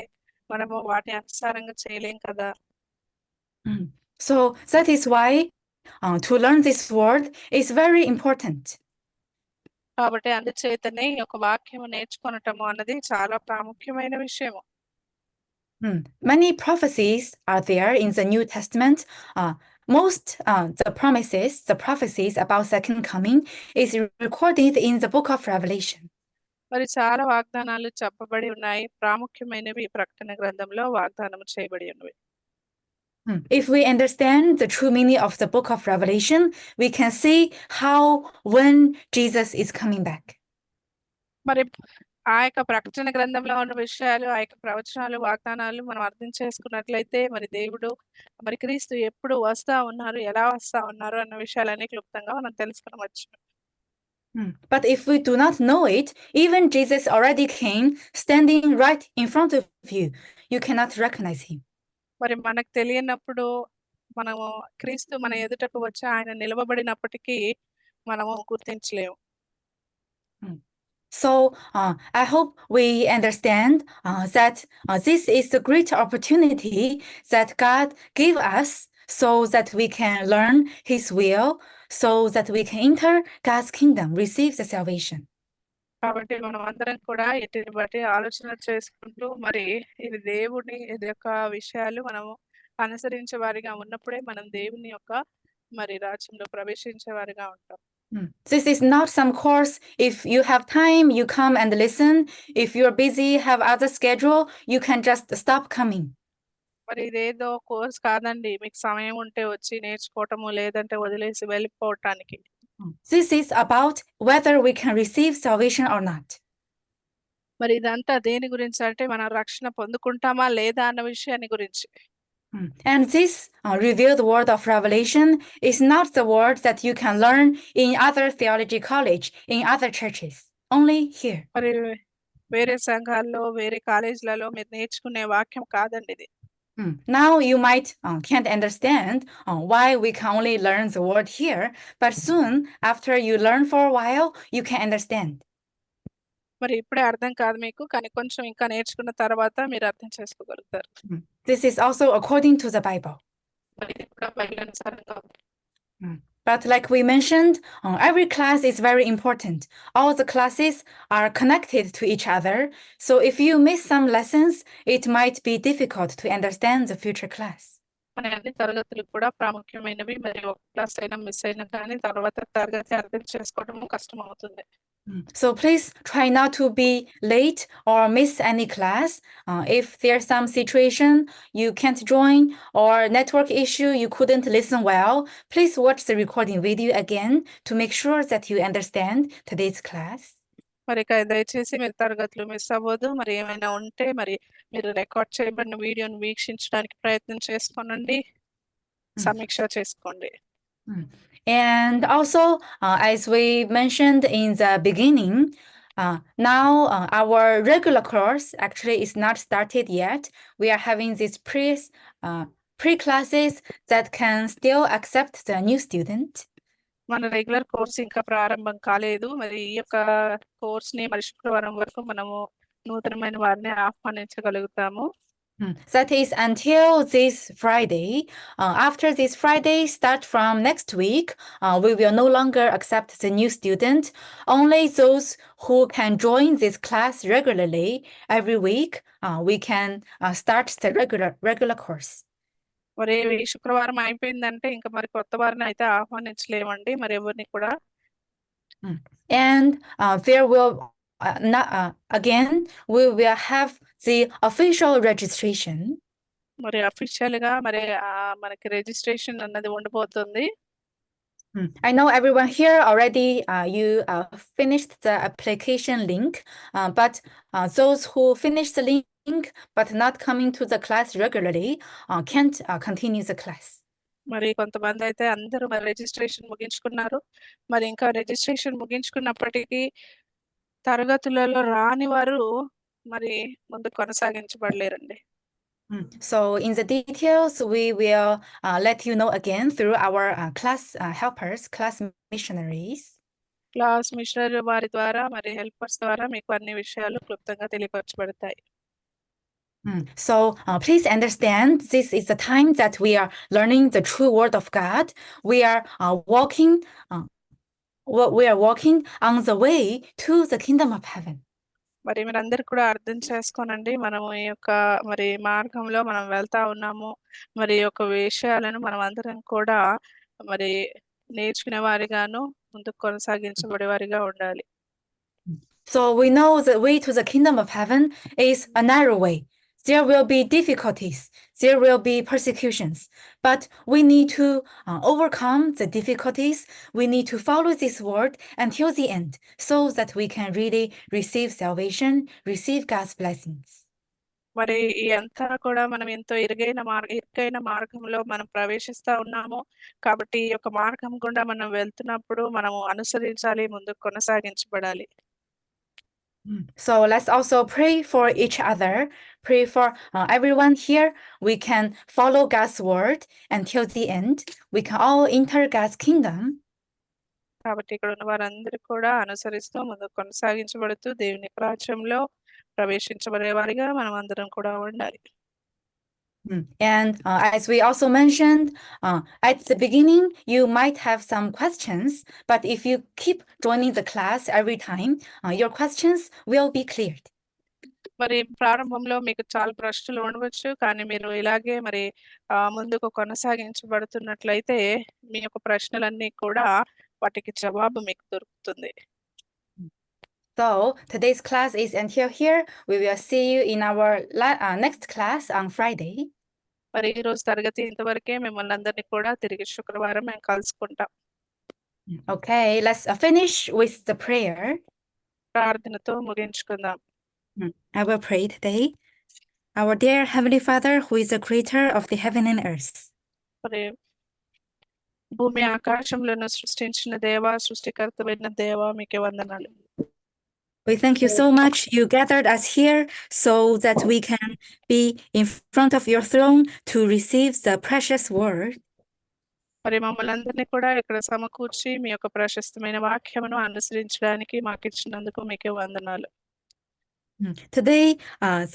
మనము వాటి అనుసారంగా చేయలేం కదా. So that is why to learn this word is very important. కాబట్టి అందుచేతనే ఈ యొక్క వాక్యము నేర్చుకొనటము అన్నది చాలా ప్రాముఖ్యమైన విషయము. Many prophecies are there in the New Testament. Most the prophecies about second coming is recorded in the book of Revelation. మరి చాలా వాగ్దానాలు చెప్పబడి ఉన్నాయి. ప్రాముఖ్యమైనవి ప్రకటన గ్రంథంలో వాగ్దానం చేయబడి ఉన్నవి. If we understand the true meaning of the book of Revelation, we can see how when Jesus is coming back. మరి ఆ యొక్క ప్రకటన గ్రంథంలో ఉన్న విషయాలు, ఆ యొక్క ప్రవచనాలు, వాగ్దానాలు మనం అర్థం చేసుకున్నట్లయితే మరి దేవుడు మరి క్రీస్తు ఎప్పుడు వస్తా ఉన్నారు, ఎలా వస్తా ఉన్నారు అన్న విషయాలన్నీ క్లుప్తంగా మనం తెలుసుకోవచ్చు. But if we do not know it, even Jesus already came standing right in front of you. You cannot recognize him. మరి మనకు తెలియనప్పుడు మనము క్రీస్తు మన ఎదుటకు వచ్చి ఆయన నిలవబడినప్పటికీ మనము గుర్తించలేము. So I hope we understand that this is the great opportunity that God gave us so that we can learn his will, so that we can enter God's kingdom, receive the salvation. కాబట్టి మనం అందరం కూడా వీటిని బట్టి ఆలోచన చేసుకుంటూ మరి ఇది దేవుని ఇది యొక్క విషయాలు మనము అనుసరించే వారిగా ఉన్నప్పుడే మనం దేవుని యొక్క మరి రాజ్యంలో ప్రవేశించే వారిగా ఉంటాం. This is not some course. If you have time, you come and listen. If you're busy, have other schedule, you can just stop coming. మరి ఇదేదో కోర్స్ కాదండి. మీకు సమయం ఉంటే వచ్చి నేర్చుకోవటము, లేదంటే వదిలేసి వెళ్ళిపోవటానికి. This is about whether we can receive salvation or not. మరి ఇదంతా దేని గురించి అంటే మనం రక్షణ పొందుకుంటామా లేదా అన్న విషయాన్ని గురించి. And this revealed word of Revelation is not the word that you can learn in other theology college, in other churches, only here. మరి వేరే సంఘాల్లో, వేరే కాలేజీలలో మీరు నేర్చుకునే వాక్యం కాదండి ఇది. Now you might can't understand why we can only learn the word here, but soon after you learn for a while, you can understand. మరి ఇప్పుడే అర్థం కాదు మీకు, కానీ కొంచెం ఇంకా నేర్చుకున్న తర్వాత మీరు అర్థం చేసుకోగలుగుతారు. This is also according to the Bible. మరి ఇది కూడా బైబిల్ అనుసారంగా ఉంది. But like we mentioned, every class is very important. All the classes are connected to each other. So if you miss some lessons, it might be difficult to understand the future class. మన అన్ని తరగతులు కూడా ప్రాముఖ్యమైనవి. మరి ఒక class అయినా miss అయినా కానీ తర్వాత తరగతి అర్థం చేసుకోవడం కష్టం అవుతుంది. So please try not to be late or miss any class. If there's some situation you can't join or network issue you couldn't listen well, please watch the recording video again to make sure that you understand today's class. మరి దయచేసి మీరు తరగతులు miss అవ్వదు. మరి ఏమైనా ఉంటే మరి మీరు రికార్డ్ చేయబడిన వీడియోని వీక్షించడానికి ప్రయత్నం చేసుకోనండి, సమీక్ష చేసుకోండి. And also, as we mentioned in the beginning, now our regular course actually is not started yet. We are having these pre-classes that can still accept the new student. మన రెగ్యులర్ కోర్స్ ఇంకా ప్రారంభం కాలేదు. మరి ఈ యొక్క course ని మరి శుక్రవారం వరకు మనము నూతనమైన వారిని ఆహ్వానించగలుగుతాము. That is until this Friday. After this Friday, start from next week, we will no longer accept the new student. Only those who can join this class regularly every week, we can start the regular course. మరి శుక్రవారం అయిపోయిందంటే ఇంకా మరి కొత్త వారిని అయితే ఆహ్వానించలేమండి మరి ఎవరిని కూడా. And there will again we will have the official registration. మరి అఫీషియల్ గా మరి మనకి రిజిస్ట్రేషన్ అన్నది ఉండబోతుంది. I know everyone here already you finished the application link, but those who finished the link but not coming to the class regularly can't continue the class. మరి కొంతమంది అయితే అందరూ మరి రిజిస్ట్రేషన్ ముగించుకున్నారు. మరి ఇంకా రిజిస్ట్రేషన్ ముగించుకున్నప్పటికీ తరగతులలో రాని వారు మరి ముందు కొనసాగించబడలేరండి. So in the details, we will let you know again through our class helpers, class missionaries. Class missionary వారి ద్వారా మరి హెల్పర్స్ ద్వారా మీకు అన్ని విషయాలు క్లుప్తంగా తెలియపరచబడతాయి. So please understand, this is the time that we are learning the true word of God. We are walking on the way to the kingdom of heaven. మరి మీరందరూ కూడా అర్థం చేసుకోనండి, మనం ఈ యొక్క మరి మార్గంలో మనం వెళ్తా ఉన్నాము. మరి ఈ యొక్క విషయాలను మనం అందరం కూడా మరి నేర్చుకునే వారిగాను ముందుకు కొనసాగించబడే వారిగా ఉండాలి. So we know the way to the kingdom of heaven is a narrow way. There will be difficulties, there will be persecutions, but we need to overcome the difficulties. We need to follow this word until the end so that we can really receive salvation, receive God's blessings. మరి ఈ అంతా కూడా మనం ఎంతో ఇరుకైన మార్గంలో మనం ప్రవేశిస్తా ఉన్నాము. కాబట్టి ఈ యొక్క మార్గం గుండా మనం వెళ్తున్నప్పుడు మనము అనుసరించాలి, ముందుకు కొనసాగించబడాలి. So let's also pray for each other, pray for everyone here. We can follow God's word until the end. We can all enter God's kingdom. కాబట్టి ఇక్కడ ఉన్న వారందరూ కూడా అనుసరిస్తూ ముందుకు కొనసాగించబడుతూ దేవుని రాజ్యంలో ప్రవేశించబడే వారిగా మనం అందరం కూడా ఉండాలి. And as we also mentioned at the beginning, you might have some questions, but if you keep joining the class every time, your questions will be cleared. మరి ప్రారంభంలో మీకు చాలా ప్రశ్నలు ఉండవచ్చు, కానీ మీరు ఇలాగే మరి ముందుకు కొనసాగించబడుతున్నట్లయితే మీ యొక్క ప్రశ్నలన్నీ కూడా వాటికి జవాబు మీకు దొరుకుతుంది. So today's class is until here. We will see you in our next class on Friday. మరి ఈ రోజు తరగతి ఇంతవరకే. మిమ్మల్ని అందరినీ కూడా తిరిగి శుక్రవారం మేము కలుసుకుంటాం. Okay, let's finish with the prayer. ప్రార్థనతో ముగించుకుందాం. I will pray today. Our dear Heavenly Father, who is the creator of the heaven and earth. మరి భూమి ఆకాశములను సృష్టించిన దేవా, సృష్టికర్తమైన దేవా, మీకే వందనాలు. We thank you so much. You gathered us here so that we can be in front of your throne to receive the precious word. మరి మమ్మల్ని అందరినీ కూడా ఇక్కడ సమకూర్చి మీ యొక్క ప్రశస్తమైన వాక్యమును అనుసరించడానికి మాకు ఇచ్చినందుకు మీకే వందనాలు. Today,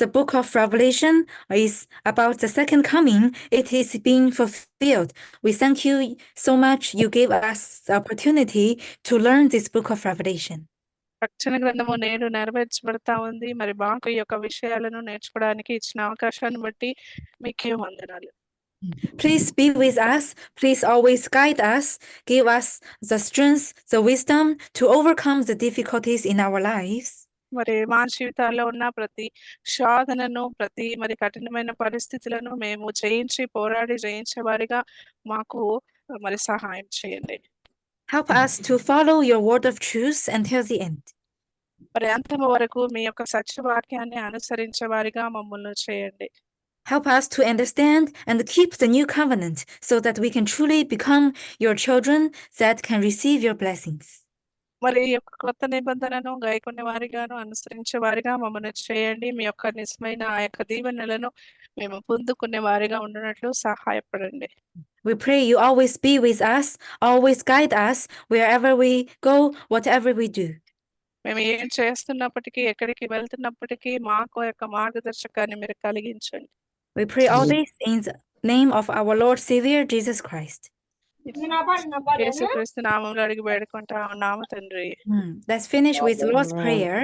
the book of Revelation is about the second coming. It is being fulfilled. We thank you so much. You gave us the opportunity to learn this book of Revelation. రక్షణ గ్రంథము నేడు నెరవేర్చబడతా ఉంది. మరి మాకు ఈ యొక్క విషయాలను నేర్చుకోవడానికి ఇచ్చిన అవకాశాన్ని బట్టి మీకే వందనాలు. Please be with us. Please always guide us. Give us the strength, the wisdom to overcome the difficulties in our lives. మరి మా జీవితాల్లో ఉన్న ప్రతి శోధనను, ప్రతి మరి కఠినమైన పరిస్థితులను మేము పోరాడి జయించే వారిగా మాకు మరి సహాయం చేయండి. Help us to follow your word of truth until the end. మరి అంతము వరకు మీ యొక్క సత్యవాక్యాన్ని అనుసరించే వారిగా మమ్మల్ని చేయండి. Help us to understand and keep the new covenant so that we can truly become your children that can receive your blessings. మరి ఈ యొక్క కొత్త నిబంధనను గైకొనే వారిగాను అనుసరించే వారిగా మమ్మల్ని చేయండి. మీ యొక్క నిజమైన ఆ యొక్క దీవెనలను మేము పొందుకునే వారిగా ఉండనట్లు సహాయపడండి. We pray you always be with us, always guide us wherever we go, whatever we do. మేము ఏం చేస్తున్నప్పటికీ, ఎక్కడికి వెళ్తున్నప్పటికీ మాకు యొక్క మార్గదర్శకాన్ని మీరు కలిగించండి. We pray all this in the name of our Lord Savior Jesus Christ. యేసుక్రీస్తు నామములో అడిగి వేడుకుంటా ఉన్నాము తండ్రి. Let's finish with Lord's Prayer.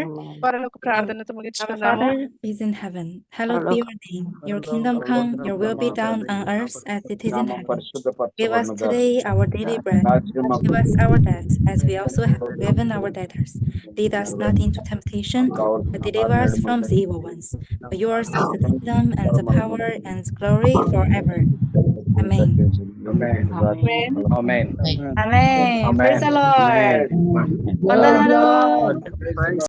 పరలోక ప్రార్థనతో Our ముగించుకుందాము. Father is in heaven. Hallowed be your name. Your kingdom come, your will be done on earth as it is in heaven. Give us today our daily bread. Give us our debts as we also have forgiven our debtors. Lead us not into temptation, but deliver us from the evil ones. For yours is the kingdom and the power and the glory forever. Amen. Amen. Amen. Praise the Lord. వందనాలు.